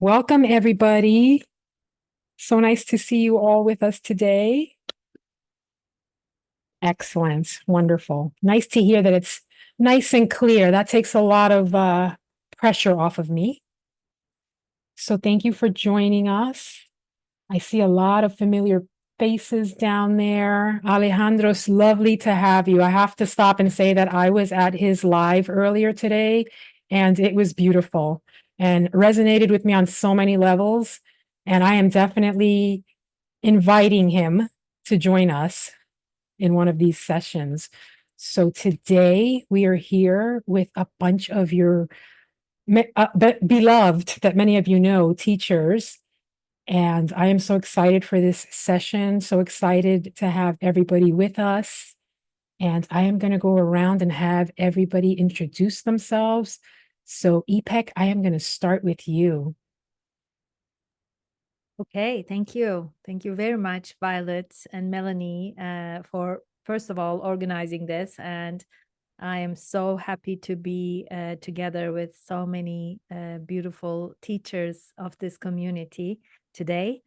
Welcome, everybody. So nice to see you all with us today. Excellent. Wonderful. Nice to hear that it's nice and clear. That takes a lot of pressure off of me. So thank you for joining us. I see a lot of familiar faces down there. Alejandro's lovely to have you. I have to stop and say that I was at his live earlier today, and it was beautiful and resonated with me on so many levels. And I am definitely inviting him to join us in one of these sessions. So today we are here with a bunch of your beloved, that many of you know, teachers. And I am so excited for this session, so excited to have everybody with us. And I am going to go around and have everybody introduce themselves. So, Ipek, I am going to start with you. Okay, thank you. Thank you very much, Violet and Melanie, for first of all organizing this. And I am so happy to be together with so many beautiful teachers of this community today.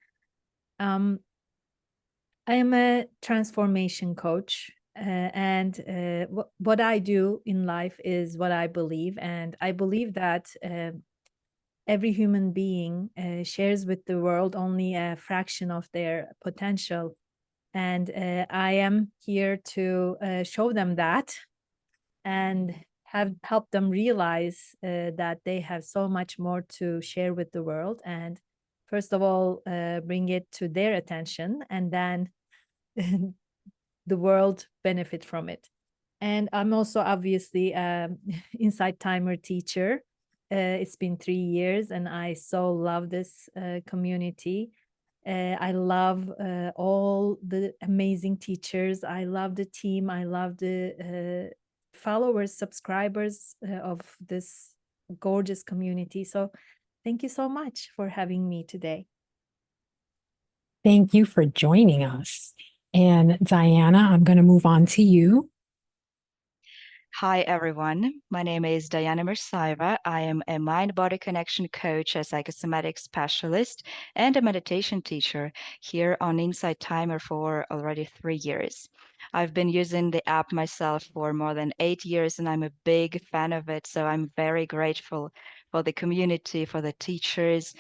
Um, I am a transformation coach, and what I do in life is what I believe. And I believe that every human being shares with the world only a fraction of their potential. And I am here to show them that and have helped them realize that they have so much more to share with the world. And first of all, bring it to their attention, and then the world benefit from it. And I'm also obviously Insight Timer teacher. It's been 3 years, and I so love this community. I love all the amazing teachers. I love the team. I love the followers, subscribers of this gorgeous community. So, thank you so much for having me today. Thank you for joining us. And Diana, I'm going to move on to you. Hi, everyone. My name is Diana Mirsaiva. I am a mind body connection coach, a psychosomatic specialist, and a meditation teacher here on Insight Timer for already 3 years. I've been using the app myself for more than 8 years, and I'm a big fan of it. So I'm very grateful for the community, for the teachers,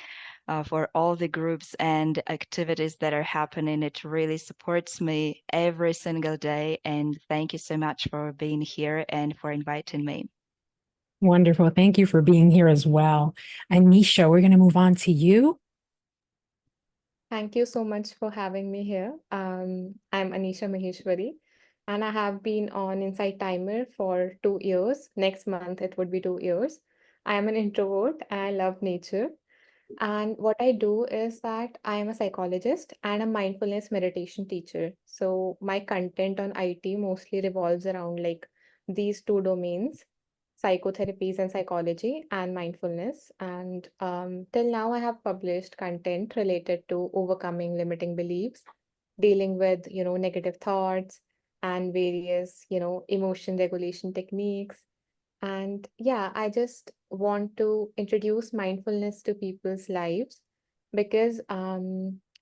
for all the groups and activities that are happening. It really supports me every single day. And thank you so much for being here and for inviting me. Wonderful. Thank you for being here as well. Anisha, we're going to move on to you. Thank you so much for having me here. I'm Anisha Maheshwari, and I have been on Insight Timer for 2 years. Next month, it would be 2 years. I am an introvert and I love nature. And what I do is that I am a psychologist and a mindfulness meditation teacher. So my content on IT mostly revolves around like these two domains, psychotherapies and psychology and mindfulness. And till now, I have published content related to overcoming limiting beliefs, dealing with, negative thoughts and various, emotion regulation techniques. And yeah, I just want to introduce mindfulness to people's lives because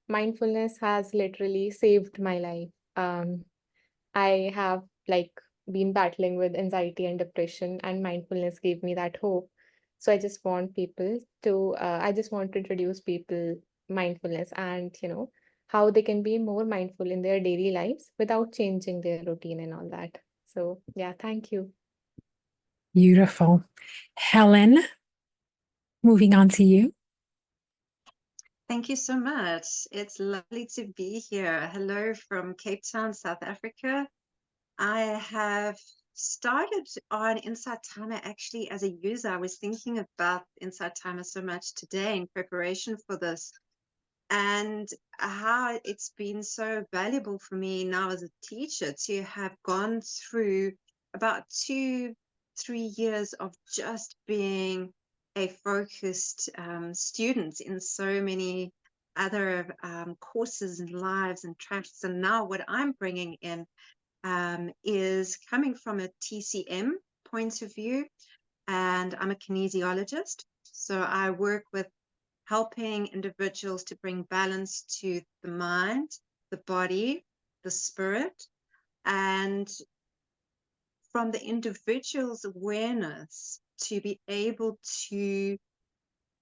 mindfulness has literally saved my life. I have like been battling with anxiety and depression, and mindfulness gave me that hope. So I just want to introduce people mindfulness and, how they can be more mindful in their daily lives without changing their routine and all that. So yeah, thank you. Beautiful. Helen, moving on to you. Thank you so much. It's lovely to be here. Hello from Cape Town, South Africa. I have started on Insight Timer actually as a user. I was thinking about Insight Timer so much today in preparation for this and how it's been so valuable for me now as a teacher to have gone through about 3 years of just being a focused student in so many other courses and lives and tracks. And now what I'm bringing in is coming from a TCM point of view, and I'm a kinesiologist. So I work with helping individuals to bring balance to the mind, the body, the spirit, and from the individual's awareness to be able to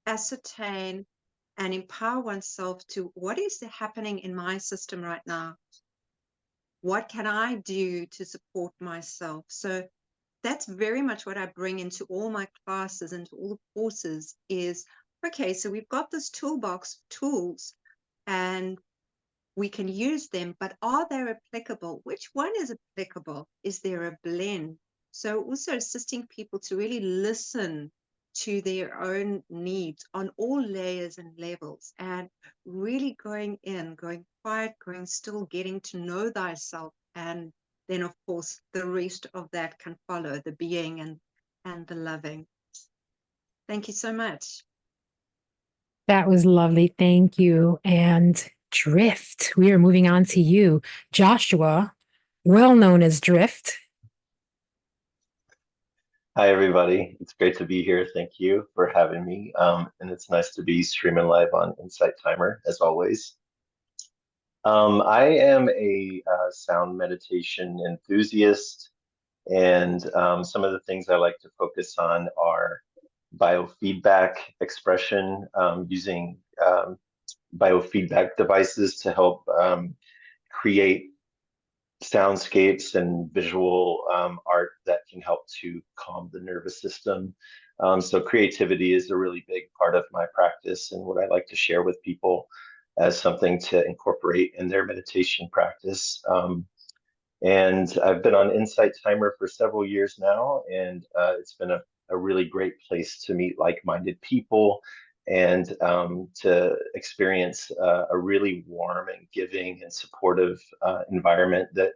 ascertain and empower oneself to what is happening in my system right now? What can I do to support myself? So that's very much what I bring into all my classes, into all the courses is, okay, so we've got this toolbox of tools and we can use them, but are they applicable? Which one is applicable? Is there a blend? So also assisting people to really listen to their own needs on all layers and levels, and really going in, going quiet, going still, getting to know thyself. And then of course the rest of that can follow, the being and the loving. Thank you so much. That was lovely. Thank you. And Drift, we are moving on to you. Joshua, well known as Drift. Hi, everybody. It's great to be here. Thank you for having me. And it's nice to be streaming live on Insight Timer, as always. I am a sound meditation enthusiast, and some of the things I like to focus on are biofeedback expression, using biofeedback devices to help create soundscapes and visual art that can help to calm the nervous system. So creativity is a really big part of my practice and what I like to share with people as something to incorporate in their meditation practice. And I've been on Insight Timer for several years now, and it's been a really great place to meet like-minded people and to experience a really warm and giving and supportive environment that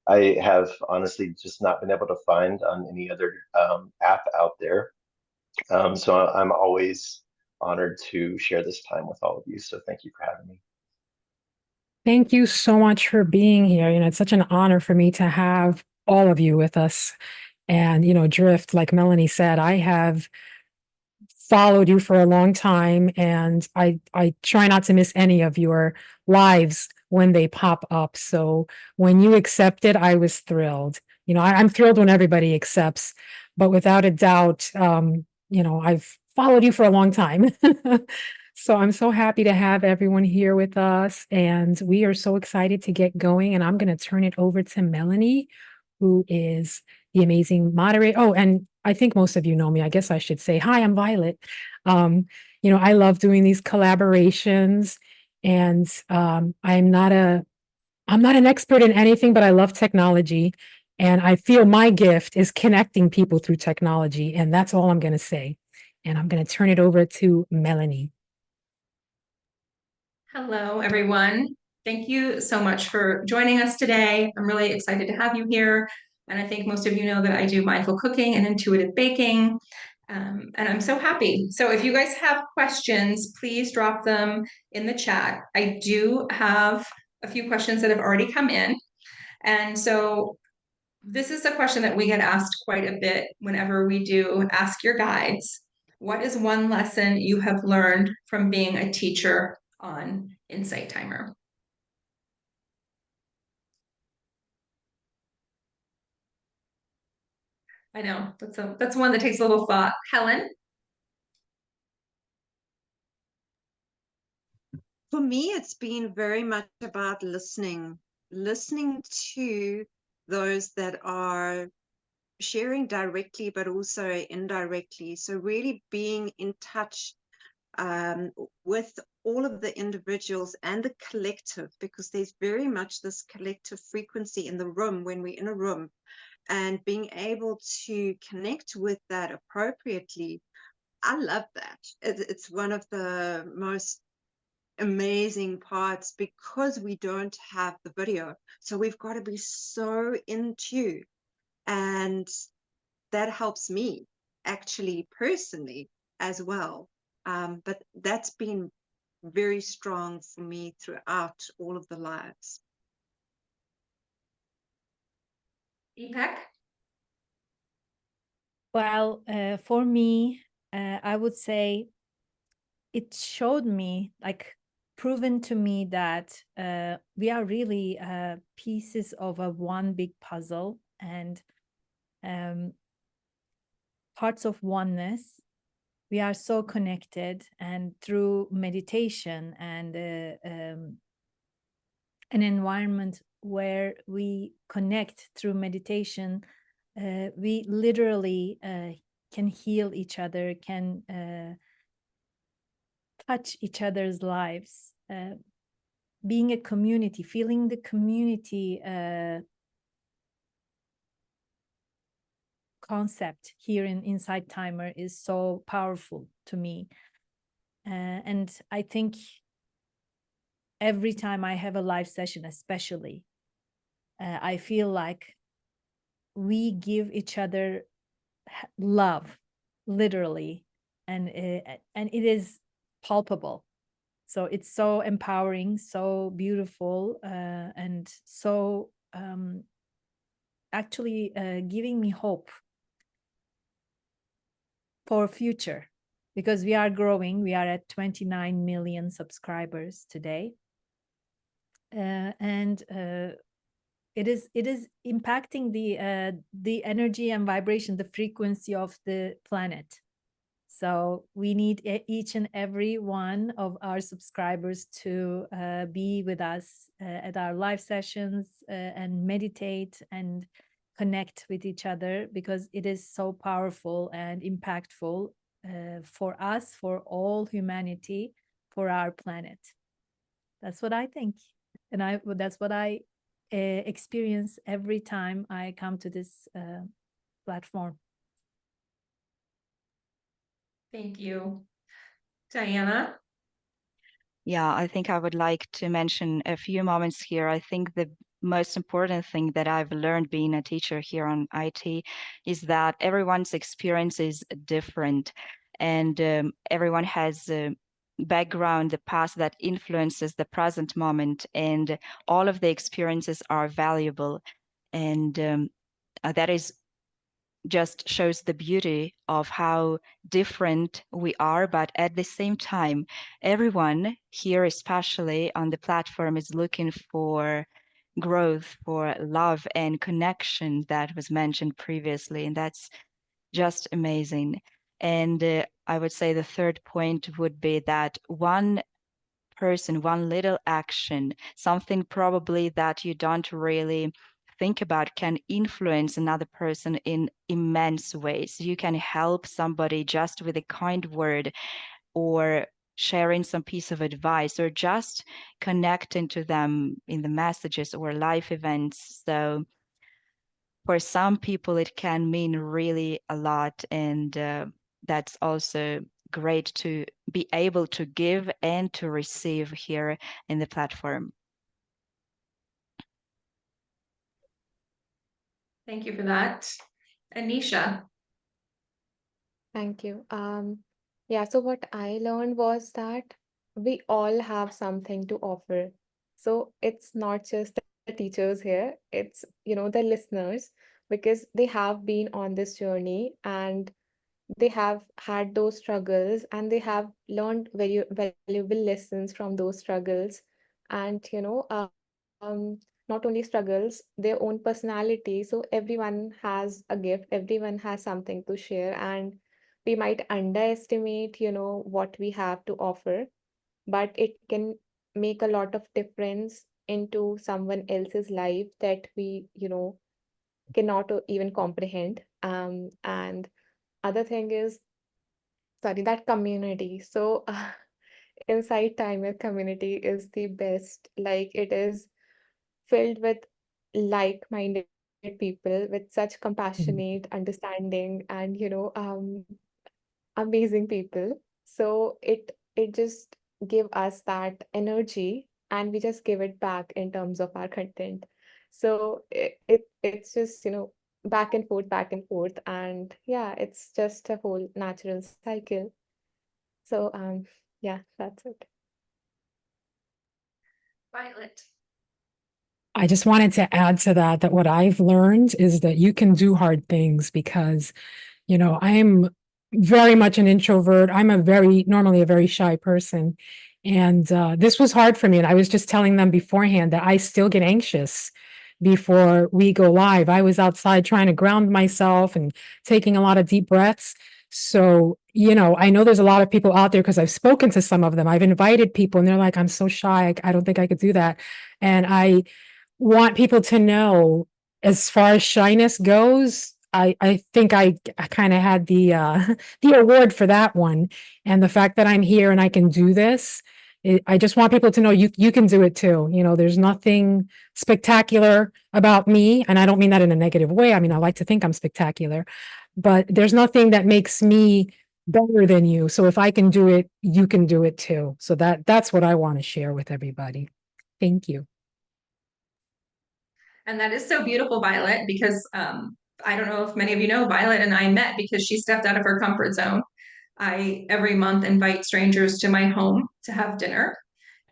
I have honestly just not been able to find on any other app out there. So I'm always honored to share this time with all of you. So thank you for having me. Thank you so much for being here. It's such an honor for me to have all of you with us. And, Drift, like Melanie said, I have followed you for a long time, and I try not to miss any of your lives when they pop up. So when you accepted, I was thrilled. I'm thrilled when everybody accepts, but without a doubt, I've followed you for a long time. So I'm so happy to have everyone here with us, and we are so excited to get going. And I'm going to turn it over to Melanie, who is the amazing moderator. Oh, and I think most of you know me. I guess I should say, hi, I'm Violet. I love doing these collaborations, and I'm not an expert in anything, but I love technology. And I feel my gift is connecting people through technology. And that's all I'm going to say. And I'm going to turn it over to Melanie. Hello, everyone. Thank you so much for joining us today. I'm really excited to have you here. And I think most of you know that I do mindful cooking and intuitive baking. And I'm so happy. So if you guys have questions, please drop them in the chat. I do have a few questions that have already come in. And so this is a question that we get asked quite a bit whenever we do Ask Your Guides. What is one lesson you have learned from being a teacher on Insight Timer? I know that's one that takes a little thought. Helen? For me, it's been very much about listening to those that are sharing directly, but also indirectly. So really being in touch with all of the individuals and the collective, because there's very much this collective frequency in the room when we're in a room, and being able to connect with that appropriately. I love that. It's one of the most amazing parts, because we don't have the video, so we've got to be so in tune, and that helps me actually personally as well. But that's been very strong for me throughout all of the lives. Deepak? Well, for me, I would say it showed me, like, proven to me that we are really pieces of a one big puzzle, and parts of oneness. We are so connected, and through meditation and an environment where we connect through meditation, we literally can heal each other, can touch each other's lives. Being a community, feeling the community concept here in Insight Timer is so powerful to me. And I think every time I have a live session, especially, I feel like we give each other love, literally, and it is palpable. So it's so empowering, so beautiful, and so actually giving me hope for future, because we are growing. We are at 29 million subscribers today, and it is impacting the energy and vibration, the frequency of the planet. So we need each and every one of our subscribers to be with us at our live sessions and meditate and connect with each other, because it is so powerful and impactful for us, for all humanity, for our planet. That's what I think. And that's what I experience every time I come to this platform. Thank you. Diana? Yeah, I think I would like to mention a few moments here. I think the most important thing that I've learned being a teacher here on IT is that everyone's experience is different, and everyone has a background, the past that influences the present moment, and all of the experiences are valuable. And that is just shows the beauty of how different we are, but at the same time, everyone here, especially on the platform, is looking for growth, for love and connection that was mentioned previously, and that's just amazing. And I would say the third point would be that one person, one little action, something probably that you don't really think about, can influence another person in immense ways. You can help somebody just with a kind word, or sharing some piece of advice, or just connecting to them in the messages or live events. So for some people, it can mean really a lot. And that's also great to be able to give and to receive here in the platform. Thank you for that. Anisha? Thank you. Yeah, so what I learned was that we all have something to offer. So it's not just the teachers here, it's, the listeners, because they have been on this journey and they have had those struggles and they have learned very valuable lessons from those struggles. And, not only struggles, their own personality. So everyone has a gift, everyone has something to share, and we might underestimate, what we have to offer, but it can make a lot of difference into someone else's life that we, cannot even comprehend. And other thing is, sorry, that community. So Insight Timer community is the best. Like, it is filled with like-minded people with such compassionate understanding and amazing people. So it just give us that energy, and we just give it back in terms of our content. So it's just back and forth, and yeah, it's just a whole natural cycle. So yeah, that's it. Violet? I just wanted to add to that what I've learned is that you can do hard things because, I'm very much an introvert. I'm normally a very shy person. And this was hard for me. And I was just telling them beforehand that I still get anxious before we go live. I was outside trying to ground myself and taking a lot of deep breaths. So, I know there's a lot of people out there because I've spoken to some of them. I've invited people and they're like, I'm so shy. I don't think I could do that. And I want people to know, as far as shyness goes, I think I kind of had the the award for that one. And the fact that I'm here and I can do this, I just want people to know you can do it too. There's nothing spectacular about me, and I don't mean that in a negative way. I mean, I like to think I'm spectacular, but there's nothing that makes me better than you. So if I can do it, you can do it too. So that's what I want to share with everybody. Thank you. And that is so beautiful, Violet, because I don't know if many of you know, Violet and I met because she stepped out of her comfort zone. I every month invite strangers to my home to have dinner.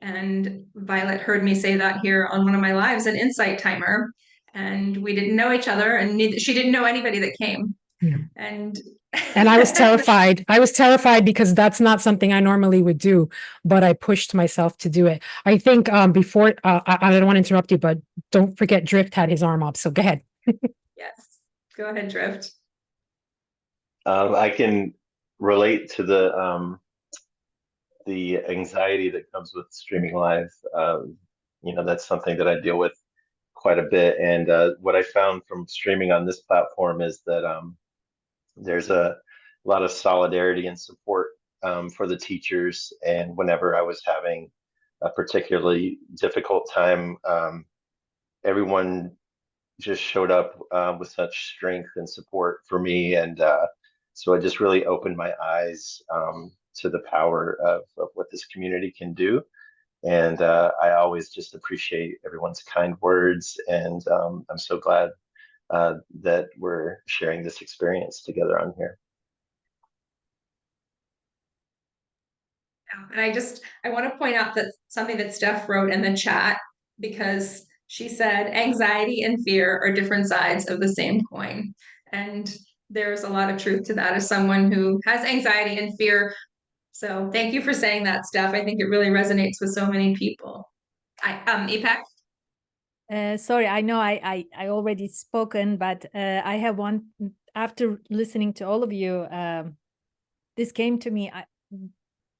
And Violet heard me say that here on one of my lives, an Insight Timer. And we didn't know each other, and she didn't know anybody that came. Yeah. And I was terrified. I was terrified because that's not something I normally would do, but I pushed myself to do it. I think before, I don't want to interrupt you, but don't forget Drift had his arm up. So go ahead. Yes, go ahead, Drift. I can relate to the anxiety that comes with streaming live. That's something that I deal with quite a bit. And what I found from streaming on this platform is that there's a lot of solidarity and support for the teachers. And whenever I was having a particularly difficult time, everyone just showed up with such strength and support for me. And so it just really opened my eyes to the power of what this community can do. And I always just appreciate everyone's kind words. And I'm so glad that we're sharing this experience together on here. And I want to point out that something that Steph wrote in the chat, because she said anxiety and fear are different sides of the same coin. And there's a lot of truth to that as someone who has anxiety and fear. So thank you for saying that, Steph. I think it really resonates with so many people. Ipek? Sorry, I know I already spoken, but I have one, after listening to all of you, this came to me.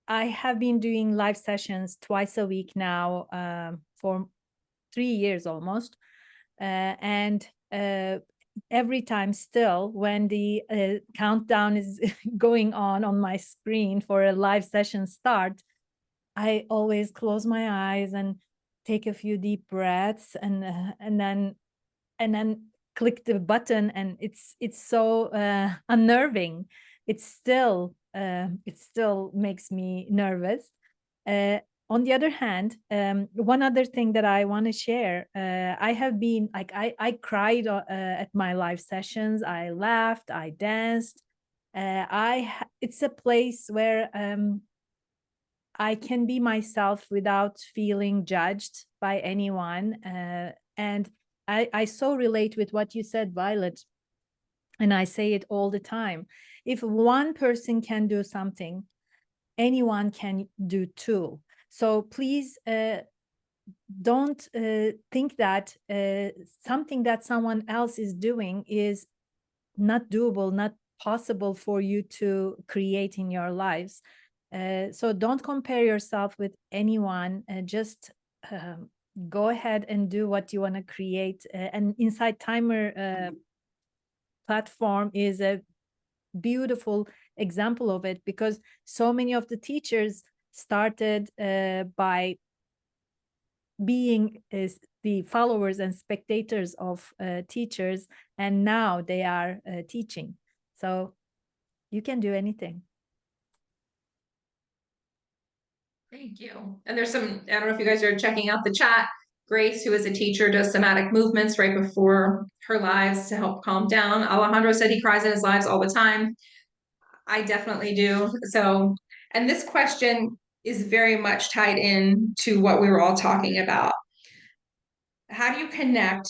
I have been doing live sessions twice a week now for 3 years almost. And every time still, when the countdown is going on my screen for a live session start, I always close my eyes and take a few deep breaths and then click the button, and it's so unnerving. It still makes me nervous. On the other hand, one other thing that I want to share, I have been like, I cried at my live sessions. I laughed, I danced. It's a place where I can be myself without feeling judged by anyone. And I so relate with what you said, Violet. And I say it all the time. If one person can do something, anyone can do too. So please don't think that something that someone else is doing is not doable, not possible for you to create in your lives. So don't compare yourself with anyone. Just go ahead and do what you want to create. And Insight Timer platform is a beautiful example of it, because so many of the teachers started by being the followers and spectators of teachers, and now they are teaching. So you can do anything. Thank you. And there's some, I don't know if you guys are checking out the chat. Grace, who is a teacher, does somatic movements right before her lives to help calm down. Alejandro said he cries in his lives all the time. I definitely do. So, and this question is very much tied in to what we were all talking about. How do you connect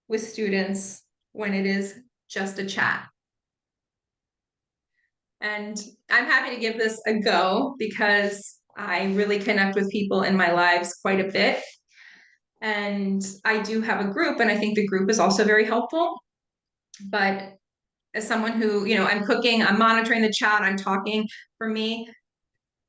with students when it is just a chat? And I'm happy to give this a go because I really connect with people in my lives quite a bit. And I do have a group, and I think the group is also very helpful. But as someone who, I'm cooking, I'm monitoring the chat, I'm talking, for me,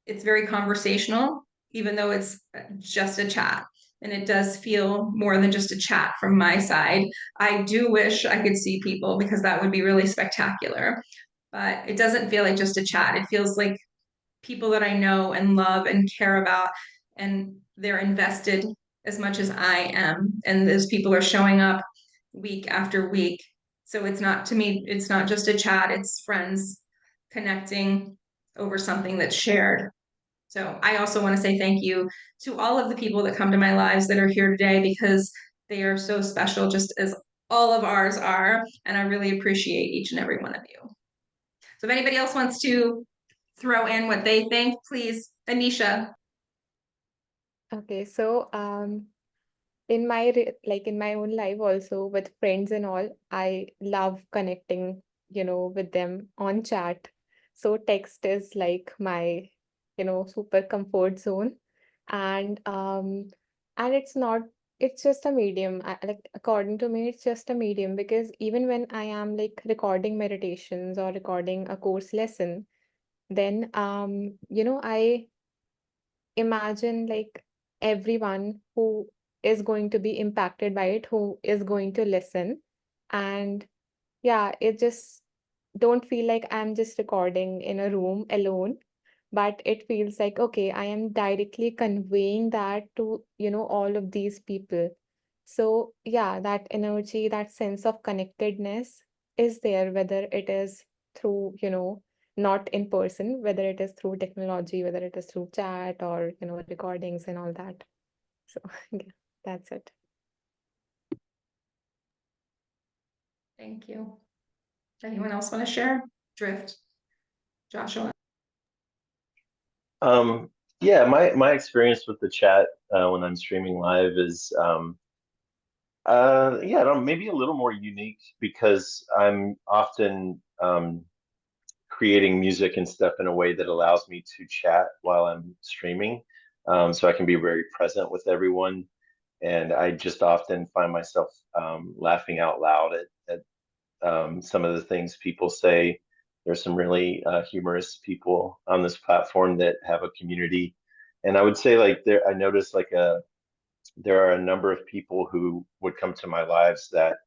it's very conversational, even though it's just a chat. And it does feel more than just a chat from my side. I do wish I could see people because that would be really spectacular. But it doesn't feel like just a chat. It feels like people that I know and love and care about, and they're invested as much as I am. And those people are showing up week after week. So it's not, to me, it's not just a chat, it's friends connecting over something that's shared. So I also want to say thank you to all of the people that come to my lives that are here today, because they are so special, just as all of ours are. And I really appreciate each and every one of you. So if anybody else wants to throw in what they think, please, Anisha. Okay, so in my in my own life also with friends and all, I love connecting, with them on chat. So text is like my, super comfort zone. And it's just a medium. Like according to me, it's just a medium, because even when I am like recording meditations or recording a course lesson, then I imagine like everyone who is going to be impacted by it, who is going to listen. And yeah, it just don't feel like I'm just recording in a room alone, but it feels like, okay, I am directly conveying that to, all of these people. So yeah, that energy, that sense of connectedness is there, whether it is through, not in person, whether it is through technology, whether it is through chat or, recordings and all that. So yeah, that's it. Thank you. Anyone else want to share? Drift, Joshua. Yeah, my experience with the chat when I'm streaming live is yeah, maybe a little more unique because I'm often creating music and stuff in a way that allows me to chat while I'm streaming. So I can be very present with everyone. And I just often find myself laughing out loud at some of the things people say. There's some really humorous people on this platform that have a community. And I would say I noticed there are a number of people who would come to my lives that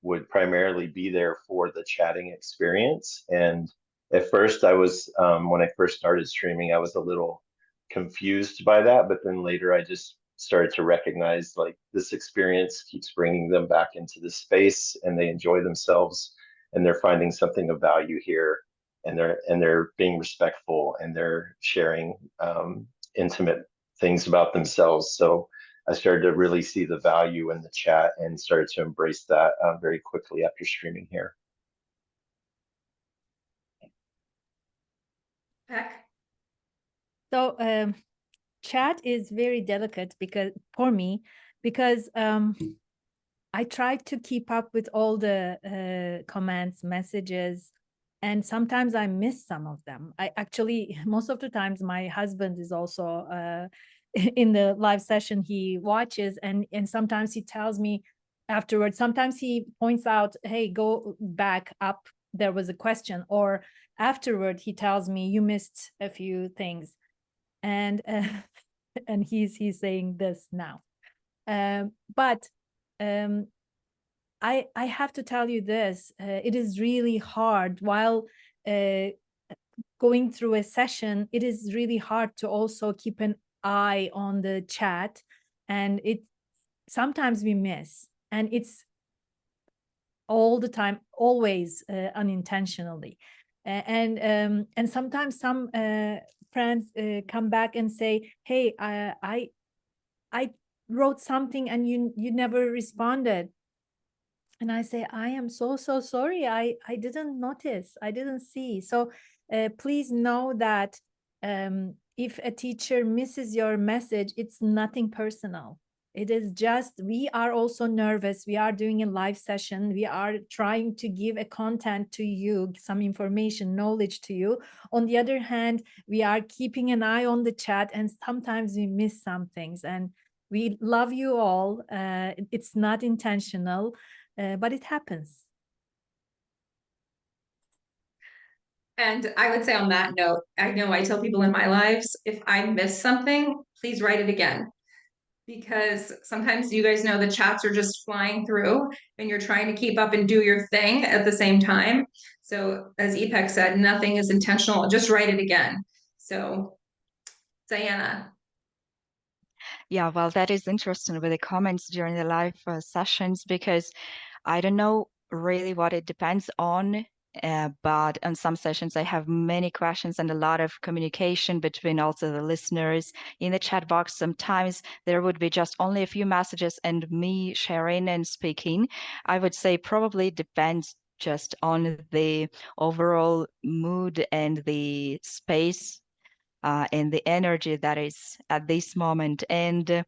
would primarily be there for the chatting experience. And at first, when I first started streaming, I was a little confused by that. But then later, I just started to recognize like this experience keeps bringing them back into the space, and they enjoy themselves, and they're finding something of value here, and they're being respectful, and they're sharing intimate things about themselves. So I started to really see the value in the chat and started to embrace that very quickly after streaming here. Beck? So chat is very delicate for me because I try to keep up with all the comments, messages, and sometimes I miss some of them. I actually, most of the times, my husband is also in the live session. He watches, and sometimes he tells me afterwards. Sometimes he points out, "Hey, go back up. There was a question," or afterward he tells me, "You missed a few things," and and he's saying this now. But I have to tell you this, it is really hard while going through a session. It is really hard to also keep an eye on the chat, and sometimes we miss, and it's all the time, always unintentionally. And sometimes some friends come back and say, "Hey, I wrote something and you never responded." And I say, "I am so sorry. I didn't notice. I didn't see." So please know that if a teacher misses your message, it's nothing personal. It is just, we are also nervous. We are doing a live session. We are trying to give a content to you, some information, knowledge to you. On the other hand, we are keeping an eye on the chat, and sometimes we miss some things. And we love you all. It's not intentional, but it happens. And I would say on that note, I know I tell people in my lives, if I miss something, please write it again. Because sometimes you guys know the chats are just flying through and you're trying to keep up and do your thing at the same time. So as Ipek said, nothing is intentional, just write it again. So Diana. Yeah, well, that is interesting with the comments during the live sessions, because I don't know really what it depends on. But on some sessions, I have many questions and a lot of communication between also the listeners in the chat box. Sometimes there would be just only a few messages and me sharing and speaking. I would say probably depends just on the overall mood and the space and the energy that is at this moment. And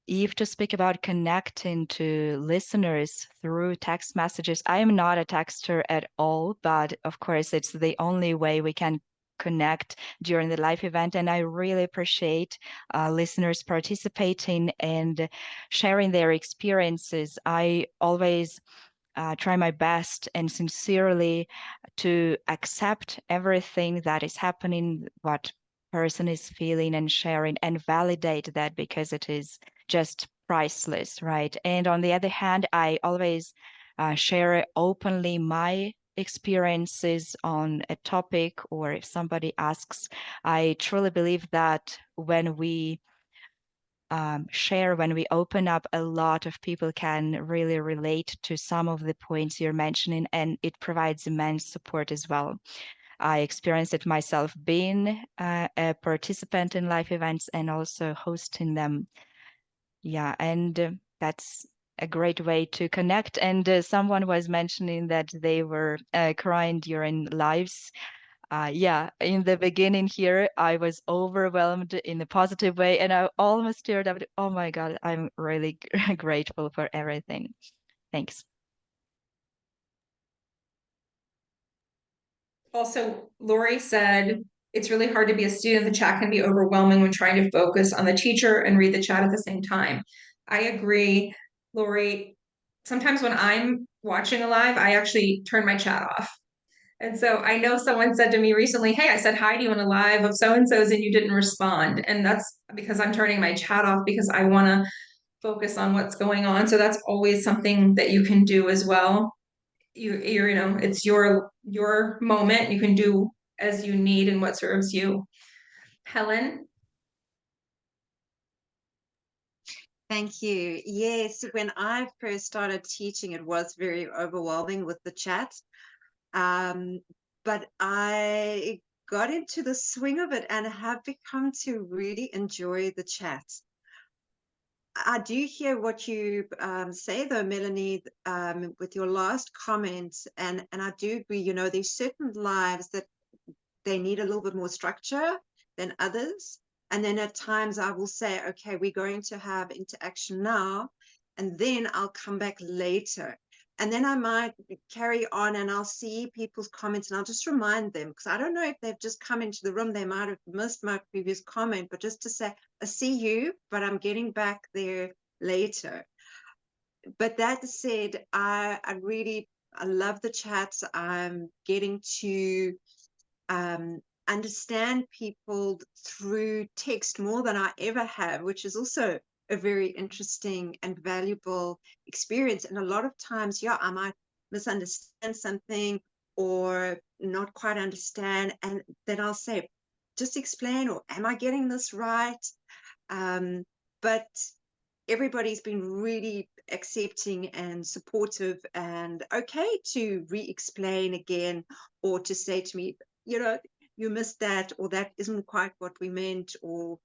if to speak about connecting to listeners through text messages, I am not a texter at all, but of course, it's the only way we can connect during the live event. And I really appreciate listeners participating and sharing their experiences. I always try my best and sincerely to accept everything that is happening, what person is feeling and sharing, and validate that, because it is just priceless, right? And on the other hand, I always share openly my experiences on a topic, or if somebody asks. I truly believe that when we share, when we open up, a lot of people can really relate to some of the points you're mentioning, and it provides immense support as well. I experienced it myself, being a participant in live events and also hosting them. Yeah, and that's a great way to connect. And someone was mentioning that they were crying during lives. Yeah, in the beginning here, I was overwhelmed in a positive way, and I almost teared up. Oh my God, I'm really grateful for everything. Thanks. Also, Lori said, it's really hard to be a student. The chat can be overwhelming when trying to focus on the teacher and read the chat at the same time. I agree, Lori. Sometimes when I'm watching a live, I actually turn my chat off. And so I know someone said to me recently, hey, I said hi to you in a live of so-and-so's and you didn't respond. And that's because I'm turning my chat off because I want to focus on what's going on. So that's always something that you can do as well. You know, it's your moment. You can do as you need and what serves you. Helen? Thank you. Yes, when I first started teaching, it was very overwhelming with the chat. But I got into the swing of it and have become to really enjoy the chat. I do hear what you say, though, Melanie, with your last comment, and I do agree. You know, there's certain lives that they need a little bit more structure than others, and then at times I will say, okay, we're going to have interaction now, and then I'll come back later. And then I might carry on and I'll see people's comments and I'll just remind them, because I don't know if they've just come into the room, they might have missed my previous comment, but just to say, I see you, but I'm getting back there later. But that said, I love the chats. I'm getting to understand people through text more than I ever have, which is also a very interesting and valuable experience. And a lot of times, yeah, I might misunderstand something or not quite understand. And then I'll say, just explain, or am I getting this right? But everybody's been really accepting and supportive and okay to re-explain again, or to say to me, you know, you missed that, or that isn't quite what we meant, or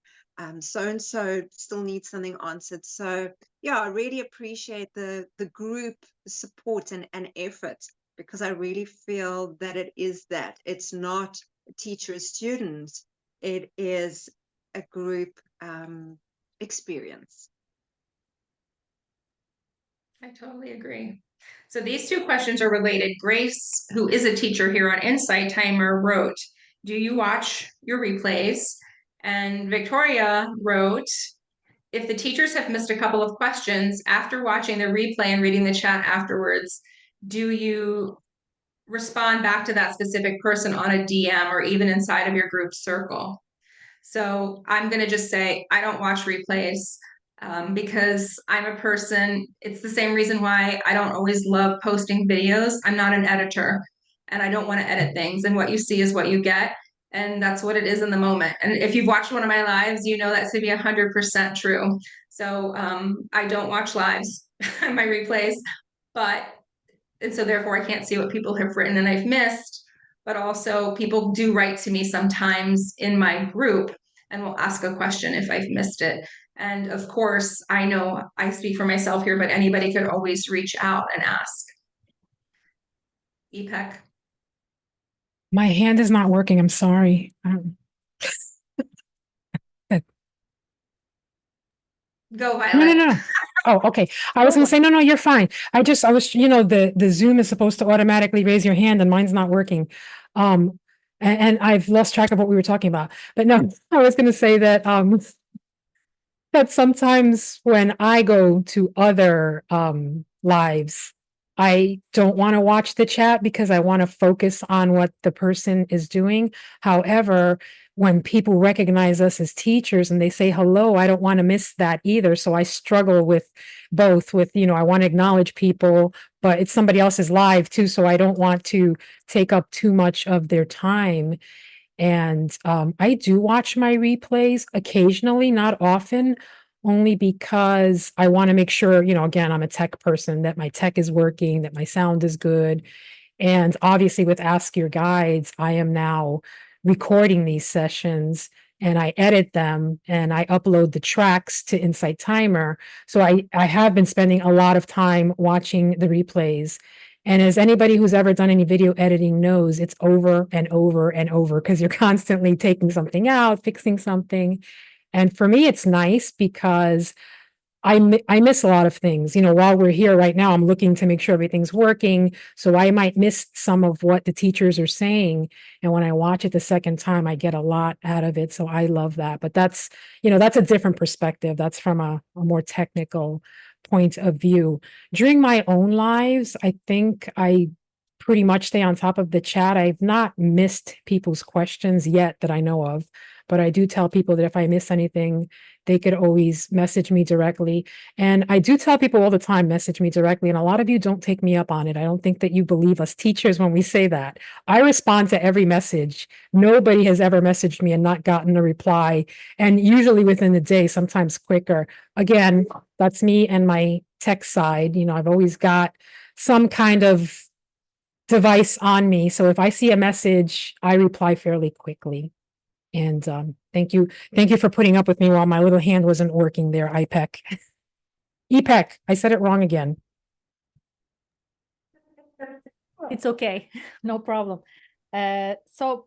so-and-so still needs something answered. So yeah, I really appreciate the group support and effort, because I really feel that it is that. It's not a teacher, students, it is a group experience. I totally agree. So these two questions are related. Grace, who is a teacher here on Insight Timer, wrote, do you watch your replays? And Victoria wrote, if the teachers have missed a couple of questions after watching the replay and reading the chat afterwards, do you respond back to that specific person on a DM or even inside of your group circle? So I'm going to just say I don't watch replays because I'm a person. It's the same reason why I don't always love posting videos. I'm not an editor and I don't want to edit things. And what you see is what you get. And that's what it is in the moment. And if you've watched one of my lives, you know that's to be 100% true. So I don't watch lives, my replays, and so therefore I can't see what people have written and I've missed. But also people do write to me sometimes in my group and will ask a question if I've missed it. And of course, I know I speak for myself here, but anybody could always reach out and ask. Ipek. My hand is not working. I'm sorry. Go, Violet. No. Oh, okay. I was gonna say, no, you're fine. I was, the Zoom is supposed to automatically raise your hand and mine's not working. And I've lost track of what we were talking about, but no, I was gonna say that, that sometimes when I go to other, lives, I don't want to watch the chat because I want to focus on what the person is doing. However, when people recognize us as teachers and they say hello, I don't want to miss that either. So I struggle with both I want to acknowledge people, but it's somebody else's live too. So I don't want to take up too much of their time. And I do watch my replays occasionally, not often, only because I want to make sure, again, I'm a tech person, that my tech is working, that my sound is good. And obviously with Ask Your Guides, I am now recording these sessions and I edit them and I upload the tracks to Insight Timer. So I have been spending a lot of time watching the replays. And as anybody who's ever done any video editing knows, it's over and over and over because you're constantly taking something out, fixing something. And for me, it's nice because I miss a lot of things. While we're here right now, I'm looking to make sure everything's working. So I might miss some of what the teachers are saying. And when I watch it the second time, I get a lot out of it. So I love that. But that's a different perspective. That's from a more technical point of view. During my own lives, I think I pretty much stay on top of the chat. I've not missed people's questions yet that I know of, but I do tell people that if I miss anything, they could always message me directly. And I do tell people all the time, message me directly. And a lot of you don't take me up on it. I don't think that you believe us teachers when we say that. I respond to every message. Nobody has ever messaged me and not gotten a reply. And usually within the day, sometimes quicker. Again, that's me and my tech side. I've always got some kind of device on me. So if I see a message, I reply fairly quickly. And thank you for putting up with me while my little hand wasn't working there, IPEC. EPEC, I said it wrong again. It's okay, no problem. So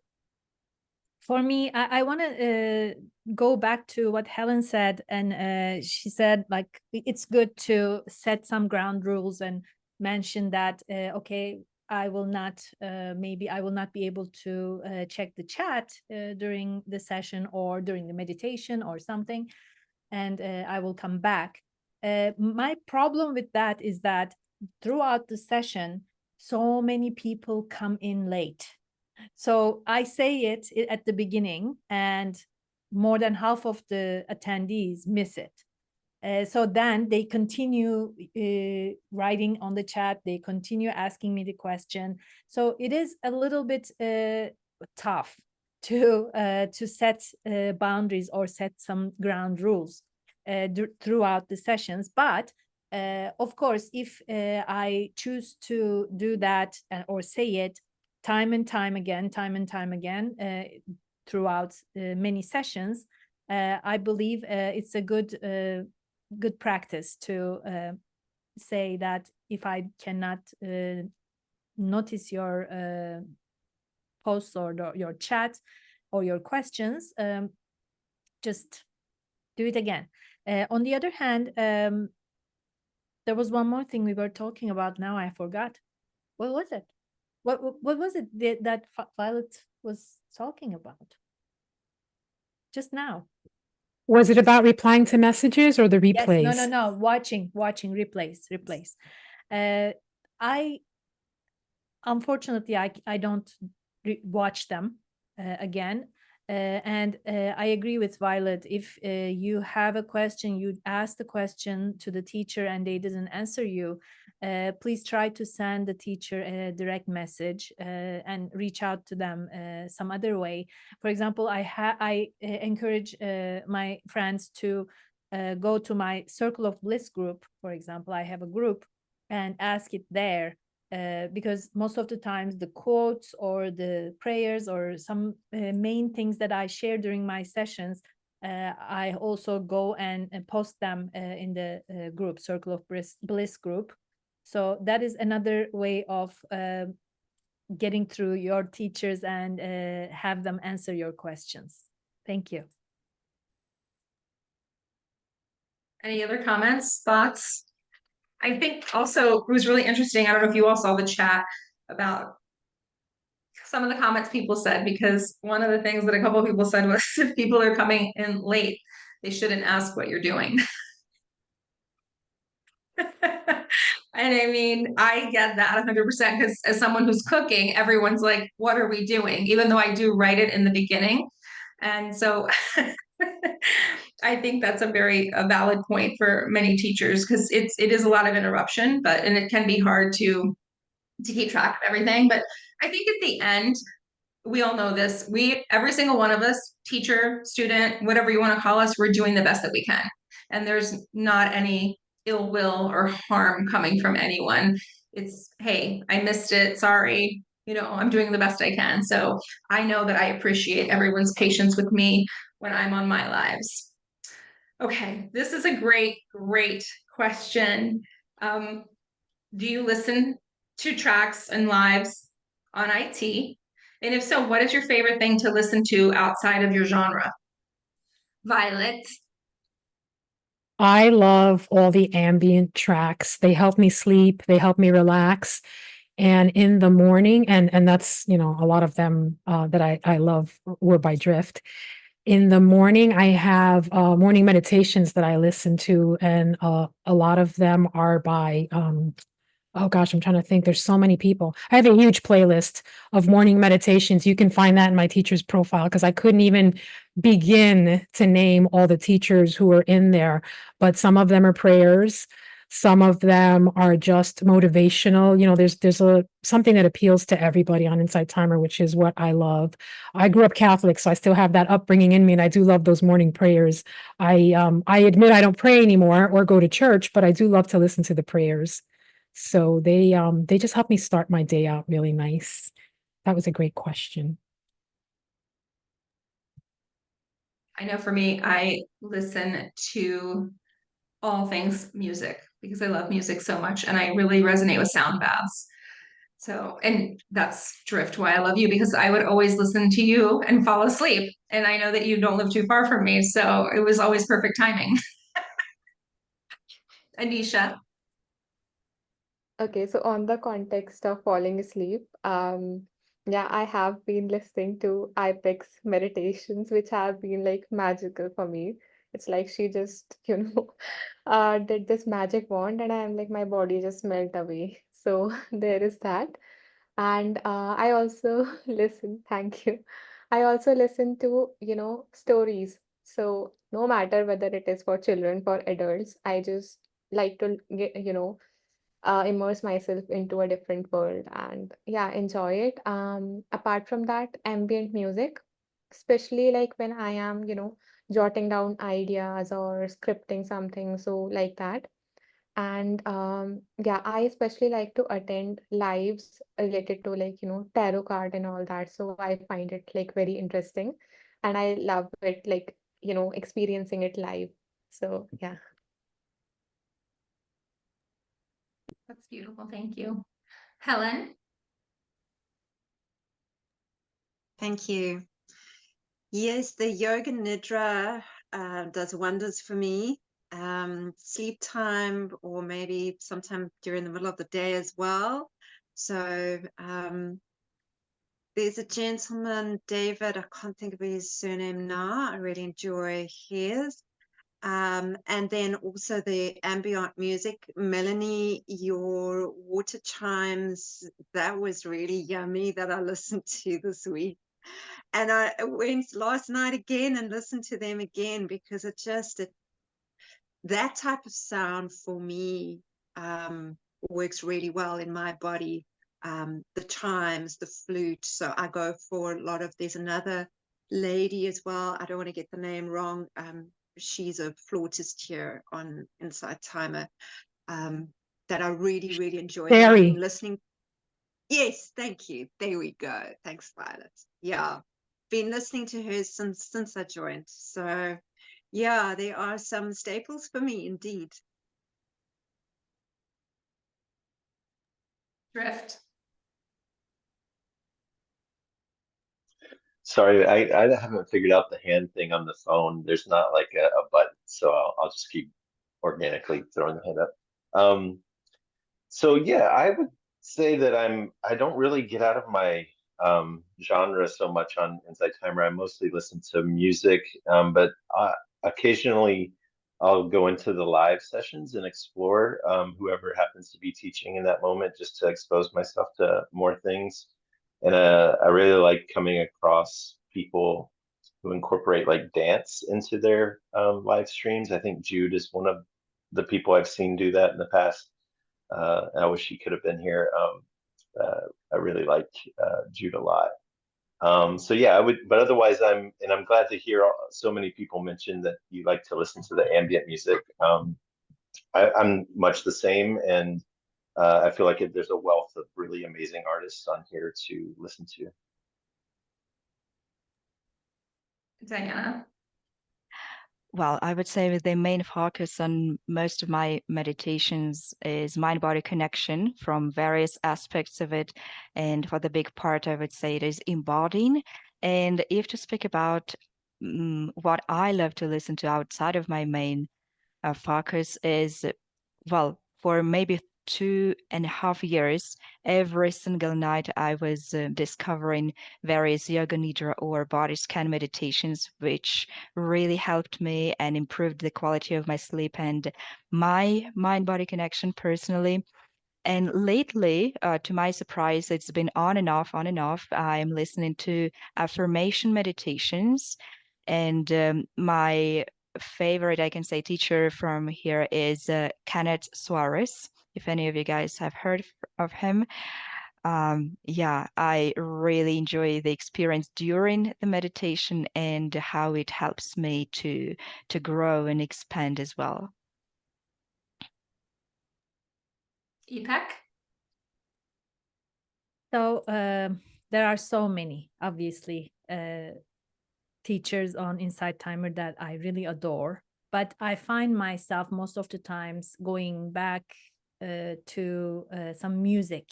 for me, I want to go back to what Helen said, and she said like it's good to set some ground rules and mention that okay, I will not maybe I will not be able to check the chat during the session or during the meditation or something, and I will come back. My problem with that is that throughout the session, so many people come in late. So I say it at the beginning, and more than half of the attendees miss it. So then they continue writing on the chat, they continue asking me the question. So it is a little bit tough to set boundaries or set some ground rules throughout the sessions. But of course, if I choose to do that or say it time and time again throughout many sessions, I believe it's a good practice to say that if I cannot notice your posts or your chat or your questions, just do it again. On the other hand, There was one more thing we were talking about. Now I forgot. What was it? What was it that Violet was talking about just now? Was it about replying to messages or the Yes, replays? no. Watching replays. I unfortunately I don't watch them again. And I agree with Violet. If you have a question, you ask the question to the teacher and they didn't answer you, please try to send the teacher a direct message and reach out to them some other way. For example, I encourage my friends to go to my Circle of Bliss group. For example, I have a group, and ask it there. Because most of the times the quotes or the prayers or some main things that I share during my sessions, I also go and post them in the group, Circle of Bliss group. So that is another way of getting through your teachers and have them answer your questions. Thank you. Any other comments, thoughts? I think also it was really interesting. I don't know if you all saw the chat about some of the comments people said, because one of the things that a couple of people said was if people are coming in late, they shouldn't ask what you're doing. And I mean, I get that 100% because as someone who's cooking, everyone's like, what are we doing? Even though I do write it in the beginning. And so I think that's a valid point for many teachers, because it is a lot of interruption, and it can be hard to keep track of everything. But I think at the end, we all know this. Every single one of us, teacher, student, whatever you want to call us, we're doing the best that we can. And there's not any ill will or harm coming from anyone. It's, hey, I missed it. Sorry. I'm doing the best I can. So I know that I appreciate everyone's patience with me when I'm on my lives. Okay, this is a great question. Do you listen to tracks and lives on IT? And if so, what is your favorite thing to listen to outside of your genre? Violet? I love all the ambient tracks. They help me sleep, they help me relax. And in the morning, and that's, a lot of them that I love were by Drift. In the morning, I have morning meditations that I listen to, and a lot of them are by oh gosh, I'm trying to think. There's so many people. I have a huge playlist of morning meditations. You can find that in my teacher's profile, because I couldn't even begin to name all the teachers who are in there. But some of them are prayers. Some of them are just motivational. There's something that appeals to everybody on Insight Timer, which is what I love. I grew up Catholic, so I still have that upbringing in me, and I do love those morning prayers. I admit I don't pray anymore or go to church, but I do love to listen to the prayers. So they just help me start my day out really nice. That was a great question. I know for me, I listen to all things music because I love music so much, and I really resonate with sound baths. So, and that's Drift, why I love you, because I would always listen to you and fall asleep. And I know that you don't live too far from me, so it was always perfect timing. Anisha? Okay, so on the context of falling asleep, yeah, I have been listening to Ipex meditations, which have been like magical for me. It's like she just, did this magic wand, and I'm like, my body just melt away. So there is that. And I also listen, thank you. I also listen to, stories. So no matter whether it is for children, for adults, I just like to get, immerse myself into a different world and yeah, enjoy it. Apart from that, ambient music, especially like when I am, jotting down ideas or scripting something, so like that. And yeah, I especially like to attend lives related to like, tarot card and all that. So I find it like very interesting and I love it, like, experiencing it live. So yeah. That's beautiful. Thank you. Helen? Thank you. Yes, the Yoga Nidra does wonders for me. sleep time, or maybe sometime during the middle of the day as well. So there's a gentleman, David, I can't think of his surname now. I really enjoy his. And then also the ambient music. Melanie, your water chimes, that was really yummy that I listened to this week. And I went last night again and listened to them again, because that type of sound for me works really well in my body. The chimes, the flute. So I go for a lot of, there's another lady as well, I don't want to get the name wrong. She's a flautist here on Inside Timer, that I really, really enjoy. And I've Very. been listening. Yes, thank you. There we go. Thanks, Violet. Yeah, been listening to her since I joined. So yeah, there are some staples for me indeed. Drift. Sorry, I haven't figured out the hand thing on the phone. There's not like a button, so I'll just keep organically throwing the hand up. So yeah, I would say that I don't really get out of my genre so much on Insight Timer. I mostly listen to music, but occasionally I'll go into the live sessions and explore whoever happens to be teaching in that moment, just to expose myself to more things. And I really like coming across people who incorporate like dance into their live streams. I think Jude is one of the people I've seen do that in the past. I wish he could have been here. I really like Jude a lot. So yeah, I would, but otherwise I'm glad to hear so many people mention that you like to listen to the ambient music. I'm much the same, and I feel like there's a wealth of really amazing artists on here to listen to. Diana. Well, I would say the main focus on most of my meditations is mind-body connection from various aspects of it. And for the big part, I would say it is embodying. And if to speak about what I love to listen to outside of my main focus is, well, for maybe 2.5 years, every single night I was discovering various yoga nidra or body scan meditations, which really helped me and improved the quality of my sleep and my mind-body connection personally. And lately, to my surprise, it's been on and off, on and off. I'm listening to affirmation meditations, and my favorite, I can say, teacher from here is Kenneth Suarez. If any of you guys have heard of him, yeah, I really enjoy the experience during the meditation and how it helps me to grow and expand as well. Ipek. So there are so many, obviously, teachers on Inside Timer that I really adore. But I find myself most of the times going back to some music,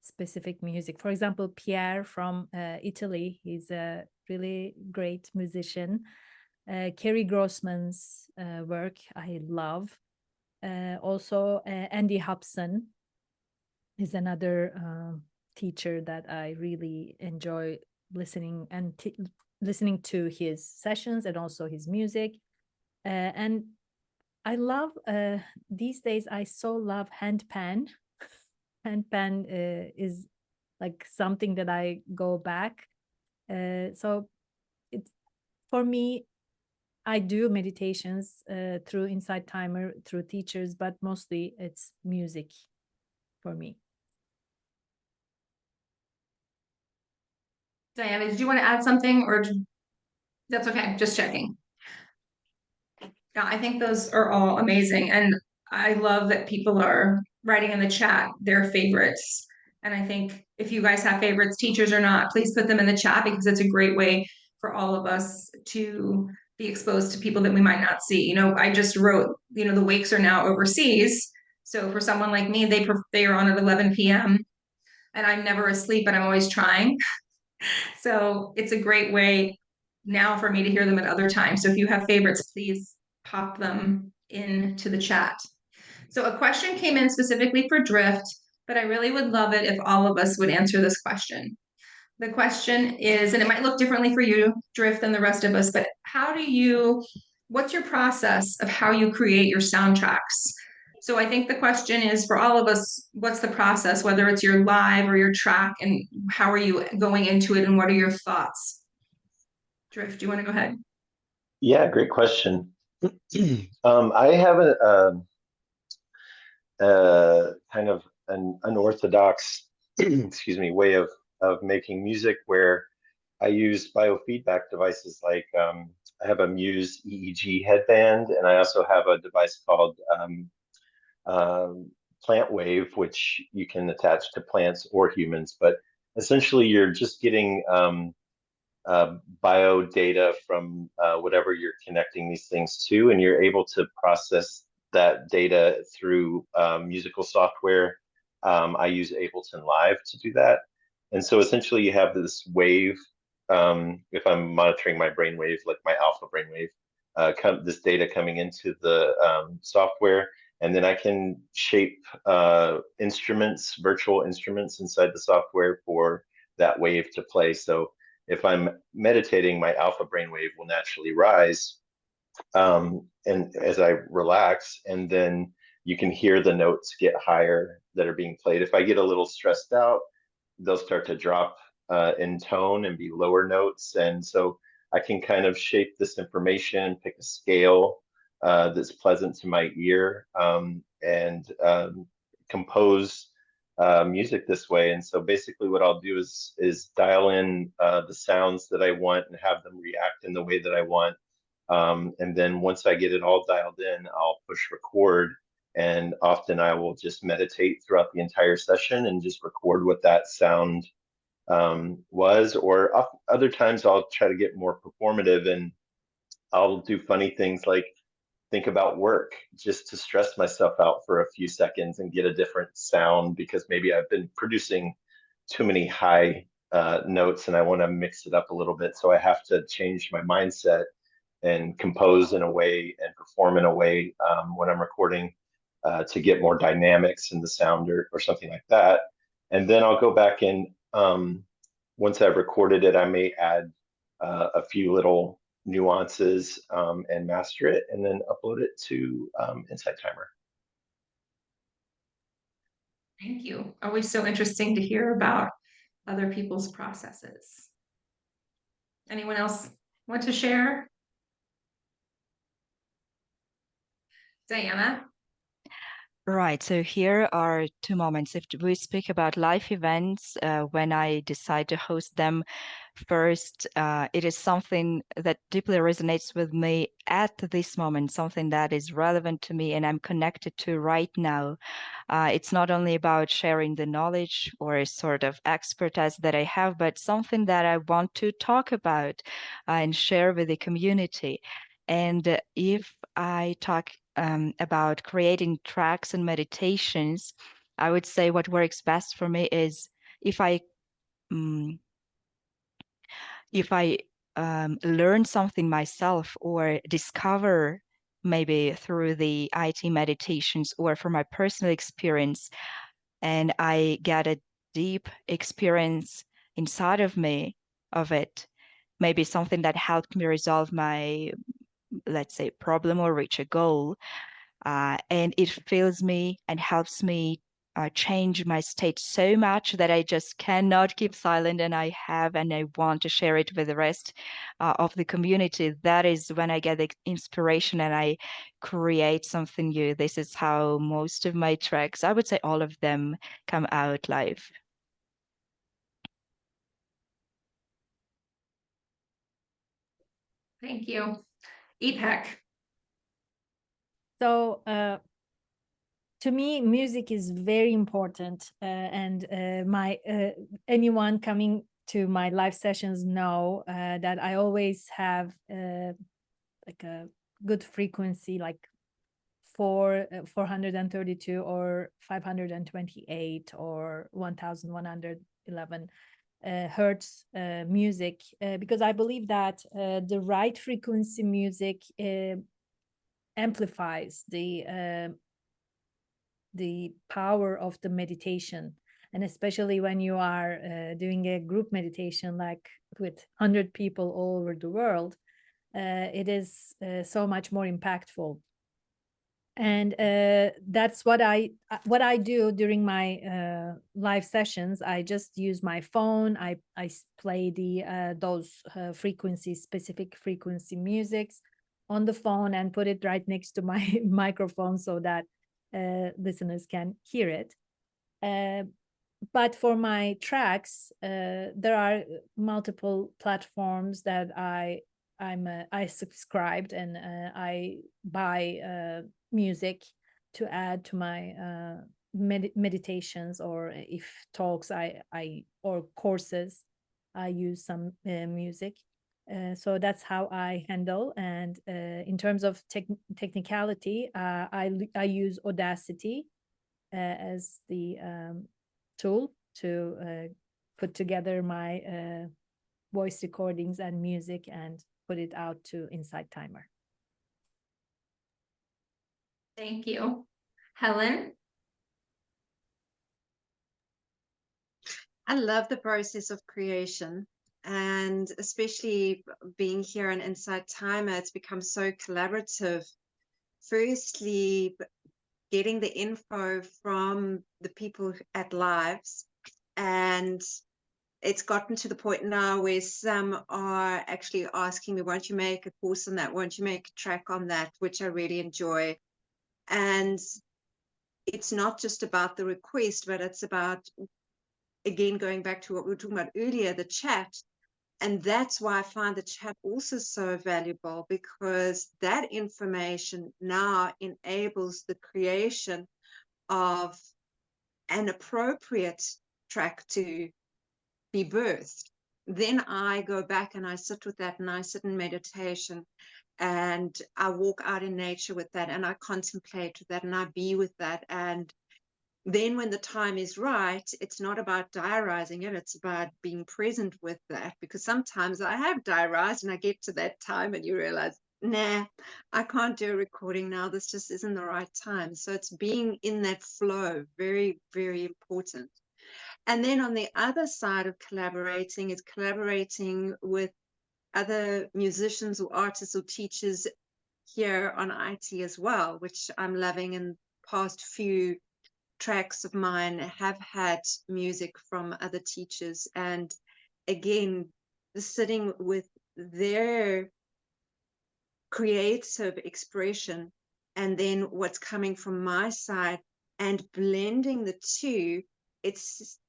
specific music. For example, Pierre from Italy, he's a really great musician. Kerry Grossman's work I love. Also, Andy Hobson is another teacher that I really enjoy listening and listening to his sessions and also his music. And I love these days, I so love handpan. Handpan is like something that I go back. So it's, for me, I do meditations through Inside Timer, through teachers, but mostly it's music for me. Diana, did you want to add something, or that's okay, just checking. Yeah, I think those are all amazing. And I love that people are writing in the chat their favorites. And I think if you guys have favorites, teachers or not, please put them in the chat, because it's a great way for all of us to be exposed to people that we might not see. You know, I just wrote, you know, the wakes are now overseas. So for someone like me, they are on at 11 p.m. and I'm never asleep, but I'm always trying. So it's a great way now for me to hear them at other times. So if you have favorites, please pop them into the chat. So a question came in specifically for Drift, but I really would love it if all of us would answer this question. The question is, and it might look differently for you, Drift, than the rest of us, but what's your process of how you create your soundtracks? So I think the question is for all of us, what's the process, whether it's your live or your track, and how are you going into it, and what are your thoughts? Drift, do you want to go ahead? Yeah, great question. I have a kind of an unorthodox, excuse me, way of making music where I use biofeedback devices like I have a Muse EEG headband, and I also have a device called Plant Wave, which you can attach to plants or humans. But essentially, you're just getting bio data from whatever you're connecting these things to, and you're able to process that data through musical software. I use Ableton Live to do that. And so essentially you have this wave, if I'm monitoring my brainwave, like my alpha brainwave, this data coming into the software, and then I can shape instruments, virtual instruments inside the software for that wave to play. So if I'm meditating, my alpha brainwave will naturally rise, and as I relax, and then you can hear the notes get higher that are being played. If I get a little stressed out, they'll start to drop in tone and be lower notes. And so I can kind of shape this information, pick a scale that's pleasant to my ear, and compose music this way. And so basically what I'll do is dial in the sounds that I want and have them react in the way that I want. And then once I get it all dialed in, I'll push record. And often I will just meditate throughout the entire session and just record what that sound was. Or other times I'll try to get more performative, and I'll do funny things like think about work just to stress myself out for a few seconds and get a different sound, because maybe I've been producing too many high notes and I want to mix it up a little bit. So I have to change my mindset and compose in a way and perform in a way when I'm recording to get more dynamics in the sound or something like that. And then I'll go back in, once I've recorded it, I may add a few little nuances and master it, and then upload it to Insight Timer. Thank you. Always so interesting to hear about other people's processes. Anyone else want to share? Diana? Right, so here are two moments. If we speak about live events, when I decide to host them, first, it is something that deeply resonates with me at this moment, something that is relevant to me and I'm connected to right now. It's not only about sharing the knowledge or a sort of expertise that I have, but something that I want to talk about and share with the community. And if I talk about creating tracks and meditations, I would say what works best for me is if I learn something myself or discover maybe through the IT meditations or from my personal experience, and I get a deep experience inside of me of it, maybe something that helped me resolve my, let's say, problem or reach a goal. And it fills me and helps me change my state so much that I just cannot keep silent, and I want to share it with the rest of the community. That is when I get the inspiration and I create something new. This is how most of my tracks, I would say all of them, come out live. Thank you. Ipek. So to me, music is very important, and anyone coming to my live sessions know that I always have like a good frequency, like 432 or 528 or 1111 hertz music, because I believe that the right frequency music amplifies the power of the meditation. And especially when you are doing a group meditation, like with 100 people all over the world, it is so much more impactful. And that's what I do during my live sessions. I just use my phone. I play those specific frequency musics on the phone and put it right next to my microphone so that listeners can hear it. But for my tracks, there are multiple platforms that I subscribed, and I buy music to add to my meditations, or if talks or courses, I use some music. So that's how I handle. And in terms of technicality, I use Audacity as the tool to put together my voice recordings and music and put it out to Insight Timer. Thank you. Helen? I love the process of creation, and especially being here on Insight Timer, it's become so collaborative. Firstly, getting the info from the people at Lives, and it's gotten to the point now where some are actually asking me, won't you make a course on that? Won't you make a track on that? Which I really enjoy. And it's not just about the request, but it's about, again, going back to what we were talking about earlier, the chat. And that's why I find the chat also so valuable, because that information now enables the creation of an appropriate track to be birthed. Then I go back and I sit with that, and I sit in meditation, and I walk out in nature with that, and I contemplate with that, and I be with that. And then when the time is right, it's not about diarizing it, it's about being present with that. Because sometimes I have diarized and I get to that time and you realize, nah, I can't do a recording now. This just isn't the right time. So it's being in that flow, very, very important. And then on the other side of collaborating is collaborating with other musicians or artists or teachers here on IT as well, which I'm loving. In past few tracks of mine have had music from other teachers, and again, sitting with their creative expression and then what's coming from my side and blending the two, it's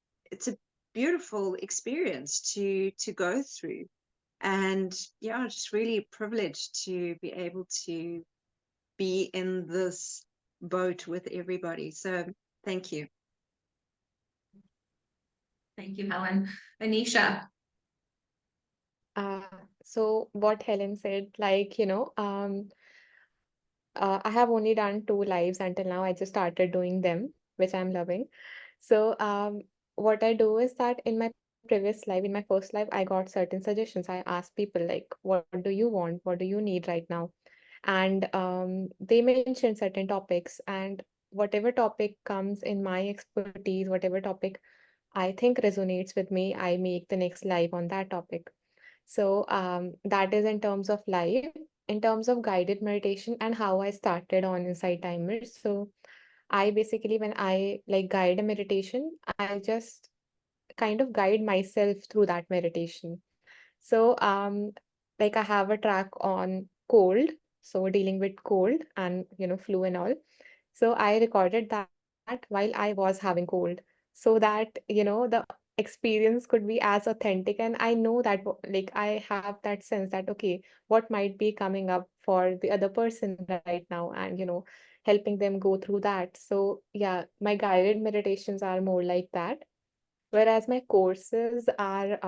a beautiful experience to go through. And yeah, just really privileged to be able to be in this boat with everybody. So thank you. Thank you, Helen. Anisha? So what Helen said, like, I have only done 2 lives until now. I just started doing them, which I'm loving. So what I do is that in my previous live, in my first live, I got certain suggestions. I asked people like, what do you want? What do you need right now? And they mentioned certain topics, and whatever topic comes in my expertise, whatever topic I think resonates with me, I make the next live on that topic. So that is in terms of live. In terms of guided meditation and how I started on Insight Timers. So I basically, when I like guide a meditation, I just kind of guide myself through that meditation. So like I have a track on cold, so dealing with cold and flu and all. So I recorded that while I was having cold, so that the experience could be as authentic. And I know that like I have that sense that okay, what might be coming up for the other person right now, and helping them go through that. So yeah, my guided meditations are more like that, whereas my courses are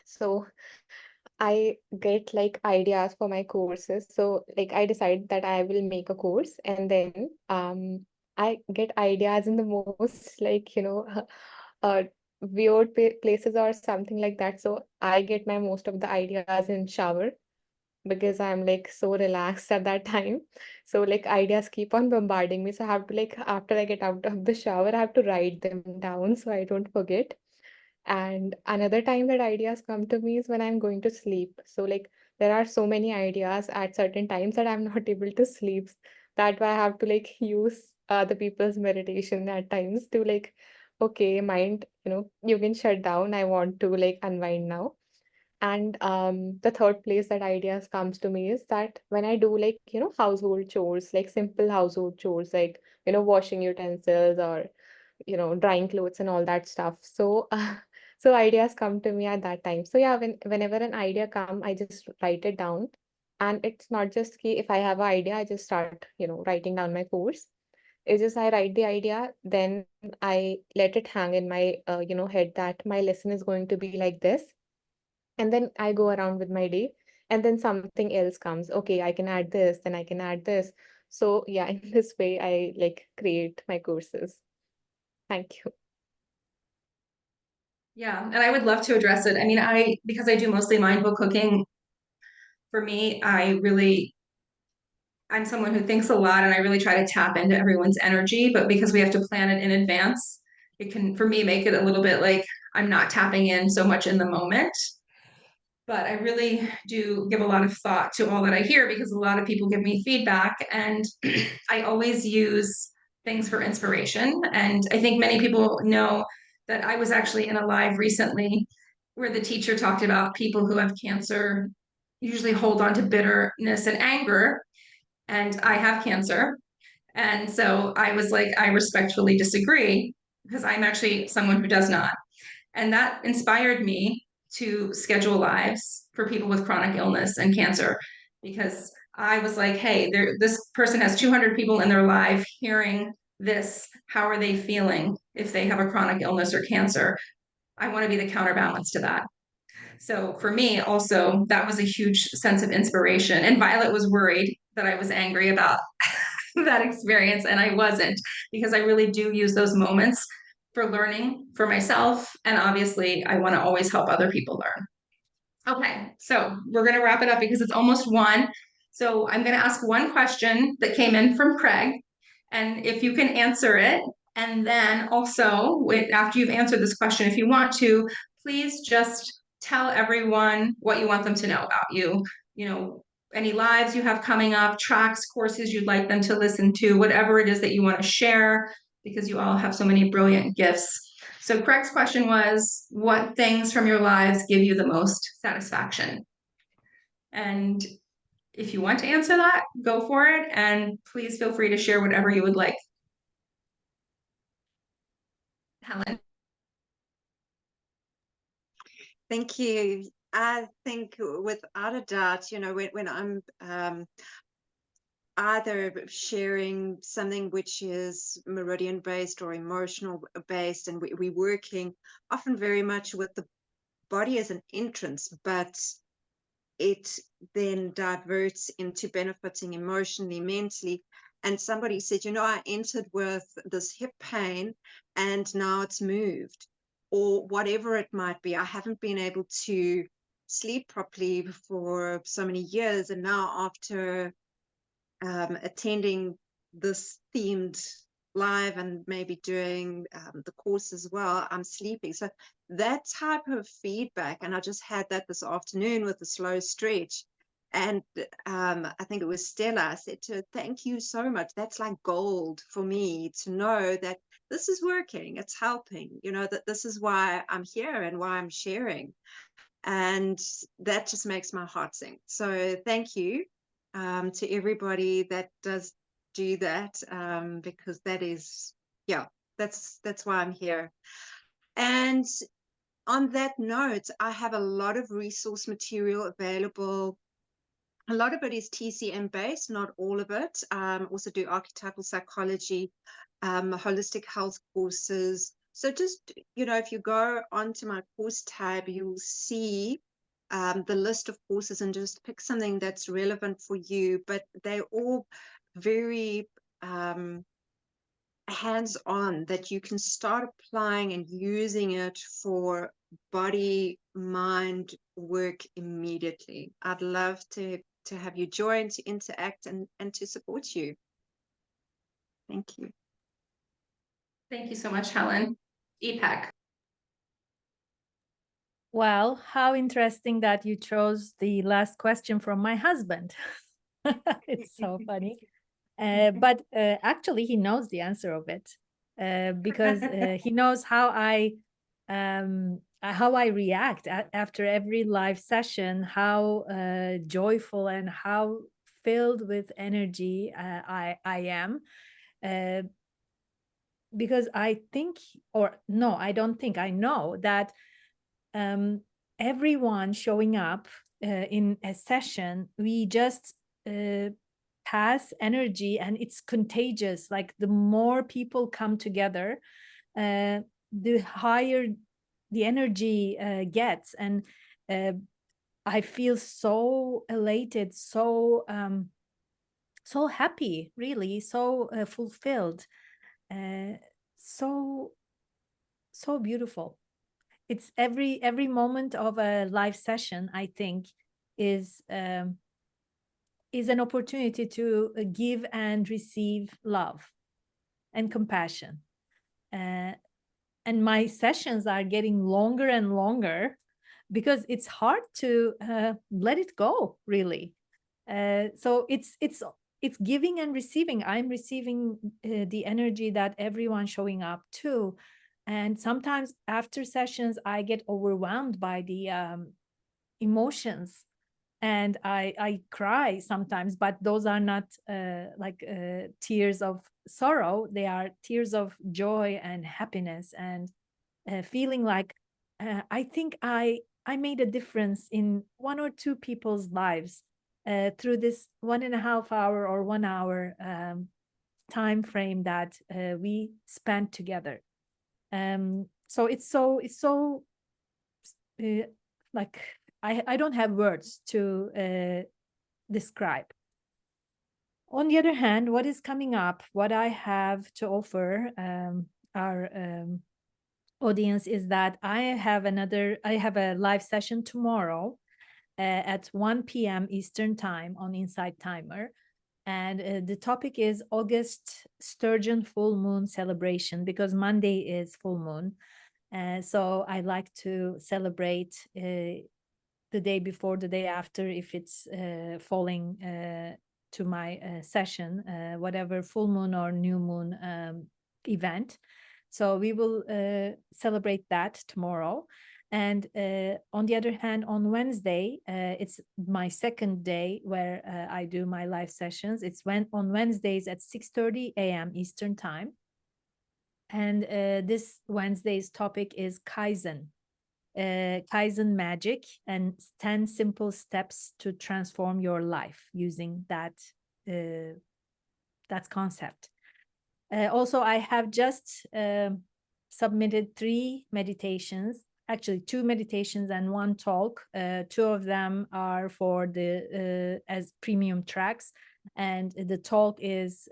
so I get like ideas for my courses. So like I decide that I will make a course, and then I get ideas in the most like uh weird places or something like that. So I get my most of the ideas in shower. because I'm like so relaxed at that time. So like ideas keep on bombarding me. So I have to like after I get out of the shower, I have to write them down so I don't forget. And another time that ideas come to me is when I'm going to sleep. So like there are so many ideas at certain times that I'm not able to sleep. That's why I have to like use other people's meditation at times to like, okay, mind, you can shut down. I want to like unwind now. And the third place that ideas comes to me is that when I do like, household chores, like simple household chores, like, washing utensils or, drying clothes and all that stuff. So, so ideas come to me at that time. So yeah, whenever an idea come, I just write it down. And it's not just key, if I have an idea, I just start, writing down my course. It's just I write the idea, then I let it hang in my, head that my lesson is going to be like this, and then I go around with my day, and then something else comes. Okay, I can add this, then I can add this. So yeah, in this way, I like create my courses. Thank you. Yeah, and I would love to address it. I mean, because I do mostly mindful cooking, for me, I'm someone who thinks a lot and I really try to tap into everyone's energy, but because we have to plan it in advance, it can, for me, make it a little bit like I'm not tapping in so much in the moment. But I really do give a lot of thought to all that I hear because a lot of people give me feedback, and I always use things for inspiration. And I think many people know that I was actually in a live recently where the teacher talked about people who have cancer usually hold on to bitterness and anger, and I have cancer. And so I was like, I respectfully disagree because I'm actually someone who does not. And that inspired me to schedule lives for people with chronic illness and cancer because I was like, hey, this person has 200 people in their life hearing this. How are they feeling if they have a chronic illness or cancer? I want to be the counterbalance to that. So for me, also, that was a huge sense of inspiration. And Violet was worried that I was angry about that experience, and I wasn't, because I really do use those moments for learning for myself. And obviously, I want to always help other people learn. Okay, so we're going to wrap it up because it's almost 1. So I'm going to ask one question that came in from Craig. And if you can answer it, and then also after you've answered this question, if you want to, please just tell everyone what you want them to know about you. Any lives you have coming up, tracks, courses you'd like them to listen to, whatever it is that you want to share, because you all have so many brilliant gifts. So Craig's question was, what things from your lives give you the most satisfaction? And if you want to answer that, go for it. And please feel free to share whatever you would like. Helen? Thank you. I think without a doubt, when I'm either sharing something which is meridian based or emotional based, and we're working often very much with the body as an entrance, but it then diverts into benefiting emotionally, mentally. And somebody said, I entered with this hip pain and now it's moved, or whatever it might be. I haven't been able to sleep properly for so many years, and now after attending this themed live and maybe doing the course as well, I'm sleeping. So that type of feedback, and I just had that this afternoon with the slow stretch. And I think it was Stella. I said to her, thank you so much. That's like gold for me to know that this is working. It's helping, that this is why I'm here and why I'm sharing. And that just makes my heart sing. So thank you to everybody that does do that, because that is, that's why I'm here. And on that note, I have a lot of resource material available. A lot of it is TCM based, not all of it. Also do archetypal psychology, holistic health courses. So just, if you go onto my course tab, you'll see the list of courses and just pick something that's relevant for you. But they're all very hands-on, that you can start applying and using it for body, mind work immediately. I'd love to to have you join, to interact, and to support you. Thank you. Thank you so much, Helen. Deepak. Well, how interesting that you chose the last question from my husband. It's so funny. But actually, he knows the answer of it because he knows how I react after every live session, how joyful and how filled with energy I am. Because I think, or no, I don't think, I know that everyone showing up in a session, we just pass energy, and it's contagious. Like the more people come together, the higher the energy gets. And I feel so elated, so so happy, really, so fulfilled, so beautiful. It's every moment of a live session, I think, is an opportunity to give and receive love and compassion. And my sessions are getting longer and longer because it's hard to let it go, really. So it's giving and receiving. I'm receiving the energy that everyone's showing up too. And sometimes after sessions, I get overwhelmed by the emotions, and I cry sometimes, but those are not tears of sorrow. They are tears of joy and happiness, and feeling like I think I made a difference in 1 or 2 people's lives through this 1.5 hour or 1 hour time frame that we spent together. So it's so like I don't have words to describe. On the other hand, what is coming up, what I have to offer our audience is that I have a live session tomorrow at 1 p.m. Eastern time on Insight Timer. And the topic is August Sturgeon Full Moon Celebration, because Monday is full moon. So I like to celebrate the day before, the day after, if it's falling to my session, whatever full moon or new moon event. So we will celebrate that tomorrow. And on the other hand, on Wednesday, it's my second day where I do my live sessions. It's on Wednesdays at 6:30 a.m. Eastern time. And this Wednesday's topic is Kaizen. Kaizen magic and 10 simple steps to transform your life using that concept. Also, I have just submitted 3 meditations, actually 2 meditations and 1 talk. 2 of them are for the as premium tracks, and the talk is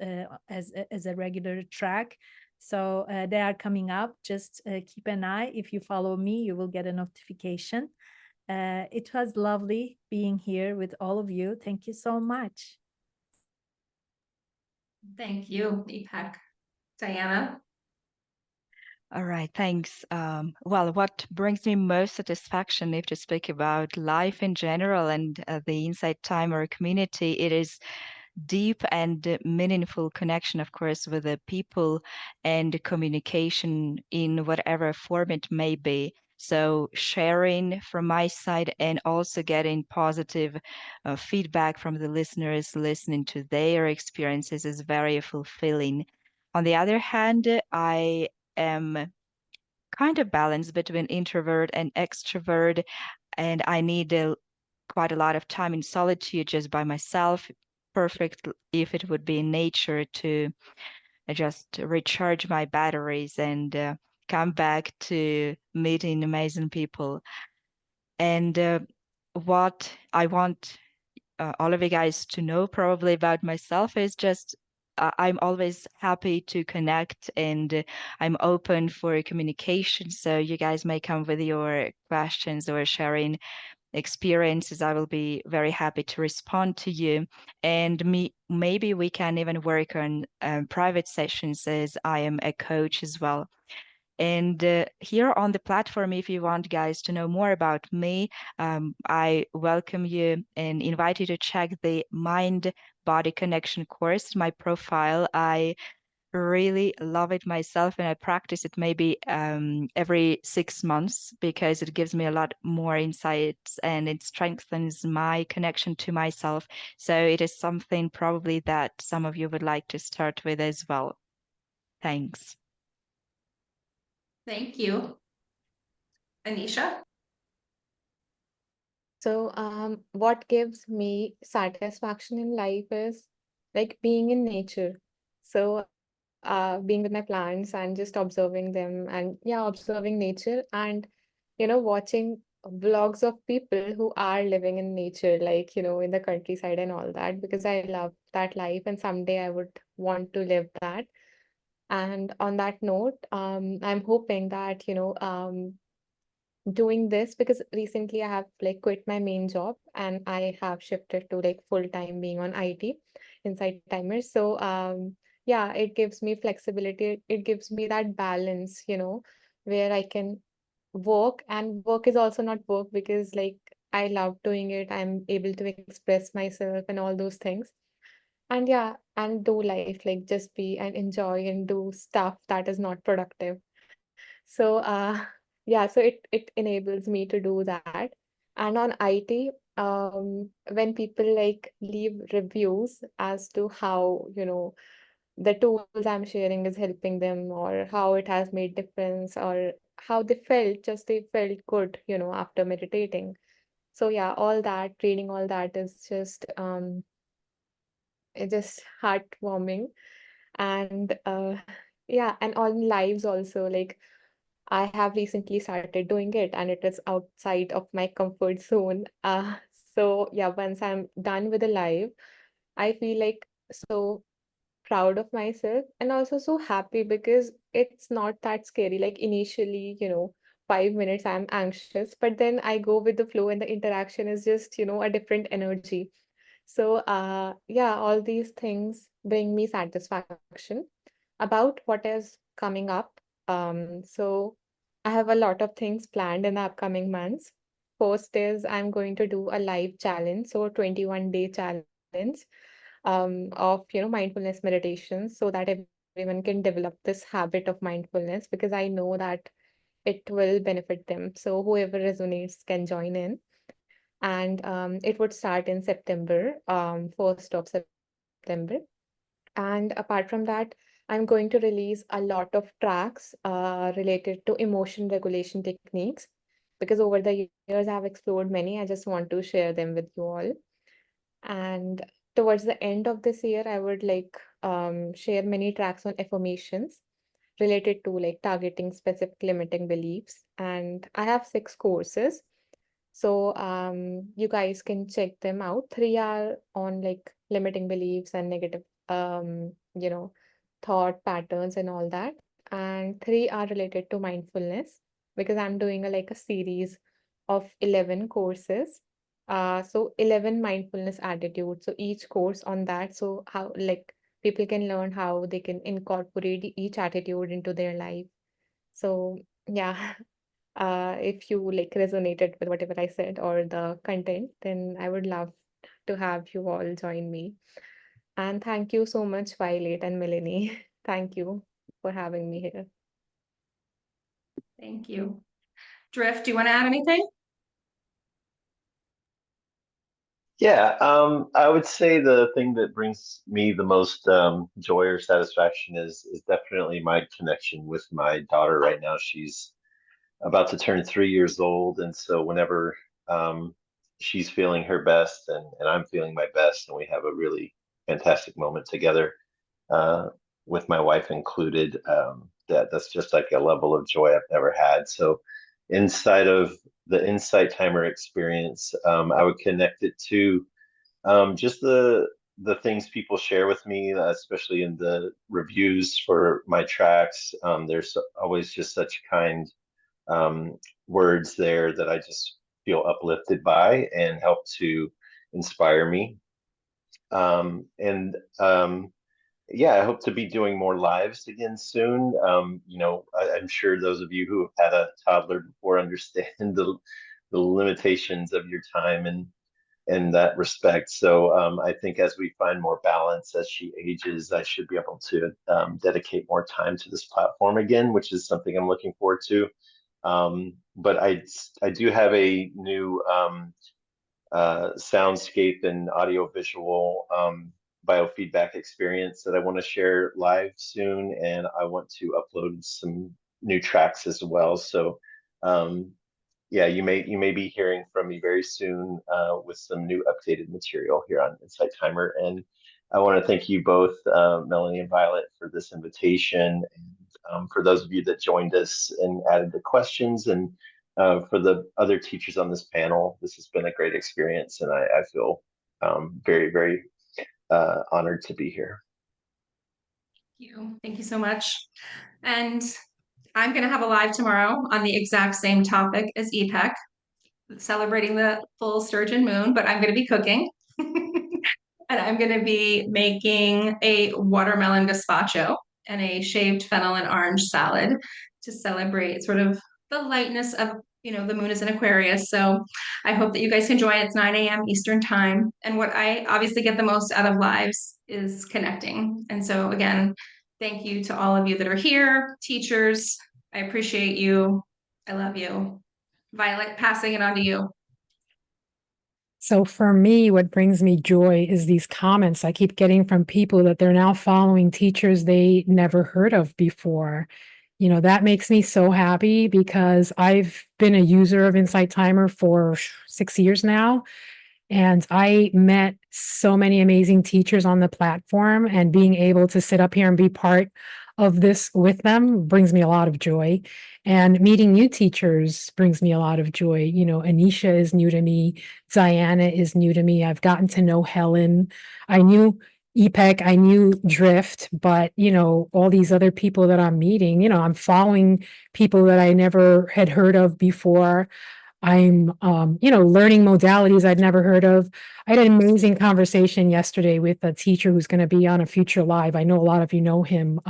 as a regular track. So they are coming up. Just keep an eye. If you follow me, you will get a notification. It was lovely being here with all of you. Thank you so much. Thank you, Deepak. Diana? All right, thanks. Well, what brings me most satisfaction, if to speak about life in general and the Insight Timer community, it is deep and meaningful connection, of course, with the people and communication in whatever form it may be. So sharing from my side and also getting positive feedback from the listeners, listening to their experiences is very fulfilling. On the other hand, I am kind of balanced between introvert and extrovert, and I need quite a lot of time in solitude just by myself. Perfect if it would be in nature to just recharge my batteries and come back to meeting amazing people. And what I want all of you guys to know probably about myself is just I'm always happy to connect, and I'm open for communication. So you guys may come with your questions or sharing experiences, I will be very happy to respond to you. And maybe we can even work on private sessions, as I am a coach as well. And here on the platform, if you want guys to know more about me, I welcome you and invite you to check the Mind Body Connection course, my profile. I really love it myself, and I practice it maybe every 6 months because it gives me a lot more insights and it strengthens my connection to myself. So it is something probably that some of you would like to start with as well. Thanks. Thank you. Anisha? So, what gives me satisfaction in life is like being in nature. So, being with my plants and just observing them and yeah, observing nature and, watching vlogs of people who are living in nature, like, in the countryside and all that, because I love that life and someday I would want to live that. And on that note, I'm hoping that, doing this because recently I have like quit my main job and I have shifted to like full time being on IT inside timers. So yeah, it gives me flexibility. It gives me that balance, where I can work and work is also not work because like I love doing it. I'm able to express myself and all those things. And yeah, and do life, like just be and enjoy and do stuff that is not productive. So yeah, so it enables me to do that. And on IT, when people like leave reviews as to how, the tools I'm sharing is helping them or how it has made difference or how they felt, just they felt good, after meditating. So yeah, all that, reading all that is just it's just heartwarming. And yeah, and on lives also, like I have recently started doing it and it is outside of my comfort zone. So yeah, once I'm done with the live, I feel like so proud of myself and also so happy because it's not that scary. Like initially, 5 minutes I'm anxious, but then I go with the flow and the interaction is just, a different energy. So yeah, all these things bring me satisfaction. About what is coming up. So I have a lot of things planned in the upcoming months. First is I'm going to do a live challenge, so 21-day challenge of mindfulness meditation so that everyone can develop this habit of mindfulness because I know that it will benefit them. So whoever resonates can join in. And it would start in September, 1st of September. And apart from that, I'm going to release a lot of tracks related to emotion regulation techniques because over the years I've explored many. I just want to share them with you all. And towards the end of this year, I would like share many tracks on affirmations related to like targeting specific limiting beliefs. And I have 6 courses. So you guys can check them out. 3 are on like limiting beliefs and negative thought patterns and all that. And 3 are related to mindfulness because I'm doing a series of 11 courses. So 11 mindfulness attitudes. So each course on that. So how like people can learn how they can incorporate each attitude into their life. So yeah, if you like resonated with whatever I said or the content, then I would love to have you all join me. And thank you so much, Violet and Melanie. Thank you for having me here. Thank you. Drift, do you want to add anything? Yeah, I would say the thing that brings me the most joy or satisfaction is definitely my connection with my daughter right now. She's about to turn 3 years old, and so whenever she's feeling her best and I'm feeling my best, and we have a really fantastic moment together, uh, with my wife included, that's just like a level of joy I've never had. So inside of the Insight Timer experience, I would connect it to just the things people share with me, especially in the reviews for my tracks. There's always just such kind words there that I just feel uplifted by and help to inspire me. Yeah, I hope to be doing more lives again soon. I'm sure those of you who have had a toddler before understand the limitations of your time and in that respect. So I think as we find more balance as she ages, I should be able to dedicate more time to this platform again, which is something I'm looking forward to. But I do have a new soundscape and audiovisual biofeedback experience that I want to share live soon, and I want to upload some new tracks as well. So yeah, you may be hearing from me very soon with some new updated material here on Insight Timer. And I want to thank you both, Melanie and Violet, for this invitation, and for those of you that joined us and added the questions, and for the other teachers on this panel. This has been a great experience, and I feel very, very honored to be here. Thank you so much. And I'm going to have a live tomorrow on the exact same topic as EPEC, celebrating the full sturgeon moon, but I'm going to be cooking. And I'm going to be making a watermelon gazpacho and a shaved fennel and orange salad to celebrate sort of the lightness of, the moon is in Aquarius. So I hope that you guys can join. It's 9 a.m. Eastern time. And what I obviously get the most out of lives is connecting. And so again, thank you to all of you that are here, teachers. I appreciate you. I love you. Violet, passing it on to you. So for me, what brings me joy is these comments I keep getting from people that they're now following teachers they never heard of before. That makes me so happy because I've been a user of Insight Timer for 6 years now. And I met so many amazing teachers on the platform, and being able to sit up here and be part of this with them brings me a lot of joy. And meeting new teachers brings me a lot of joy. Anisha is new to me. Diana is new to me. I've gotten to know Helen. I knew EPEC, I knew Drift, but all these other people that I'm meeting, I'm following people that I never had heard of before. I'm, learning modalities I'd never heard of. I had an amazing conversation yesterday with a teacher who's going to be on a future live. I know a lot of you know him.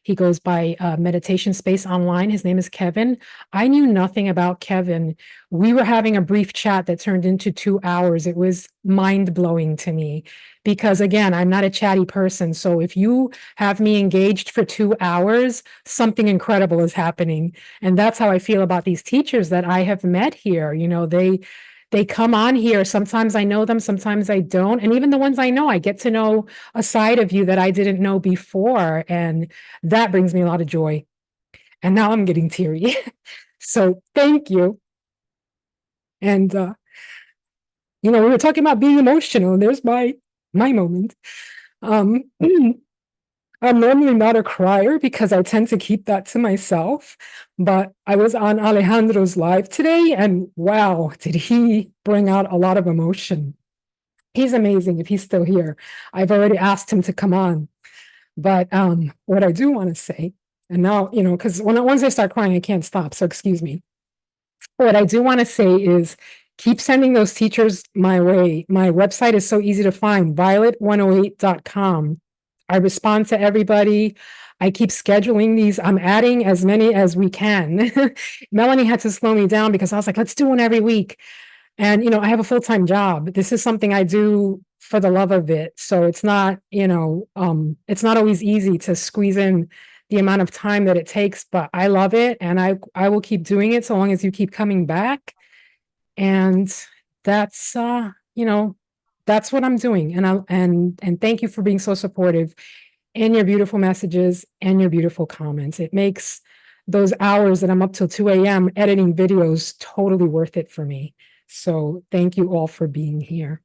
He goes by Meditation Space Online. His name is Kevin. I knew nothing about Kevin. We were having a brief chat that turned into 2 hours. It was mind-blowing to me because, again, I'm not a chatty person. So if you have me engaged for 2 hours, something incredible is happening. And that's how I feel about these teachers that I have met here. They come on here. Sometimes I know them, sometimes I don't. And even the ones I know, I get to know a side of you that I didn't know before. And that brings me a lot of joy. And now I'm getting teary. So thank you. And, we were talking about being emotional. There's my moment. I'm normally not a crier because I tend to keep that to myself, but I was on Alejandro's live today, and wow, did he bring out a lot of emotion. He's amazing if he's still here. I've already asked him to come on. But what I do want to say, and now, because once I start crying, I can't stop, so excuse me. What I do want to say is keep sending those teachers my way. My website is so easy to find, violet108.com. I respond to everybody. I keep scheduling these. I'm adding as many as we can. Melanie had to slow me down because I was like, let's do one every week. And, I have a full-time job. This is something I do for the love of it. So it's not, it's not always easy to squeeze in the amount of time that it takes, but I love it. And I will keep doing it so long as you keep coming back. And that's, that's what I'm doing. And thank you for being so supportive and your beautiful messages and your beautiful comments. It makes those hours that I'm up till 2 a.m. editing videos totally worth it for me. So thank you all for being here.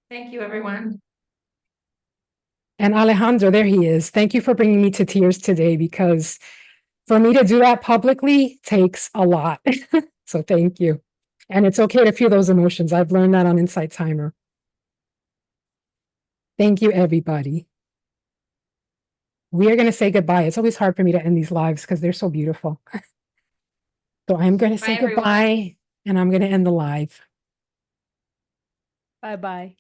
Thank you, everyone. And Alejandro, there he is. Thank you for bringing me to tears today, because for me to do that publicly takes a lot. So thank you. And it's okay to feel those emotions. I've learned that on Insight Timer. Thank you, everybody. We are going to say goodbye. It's always hard for me to end these lives because they're so beautiful. So I'm going to Bye, say everyone. goodbye and I'm going to end the live. Bye bye.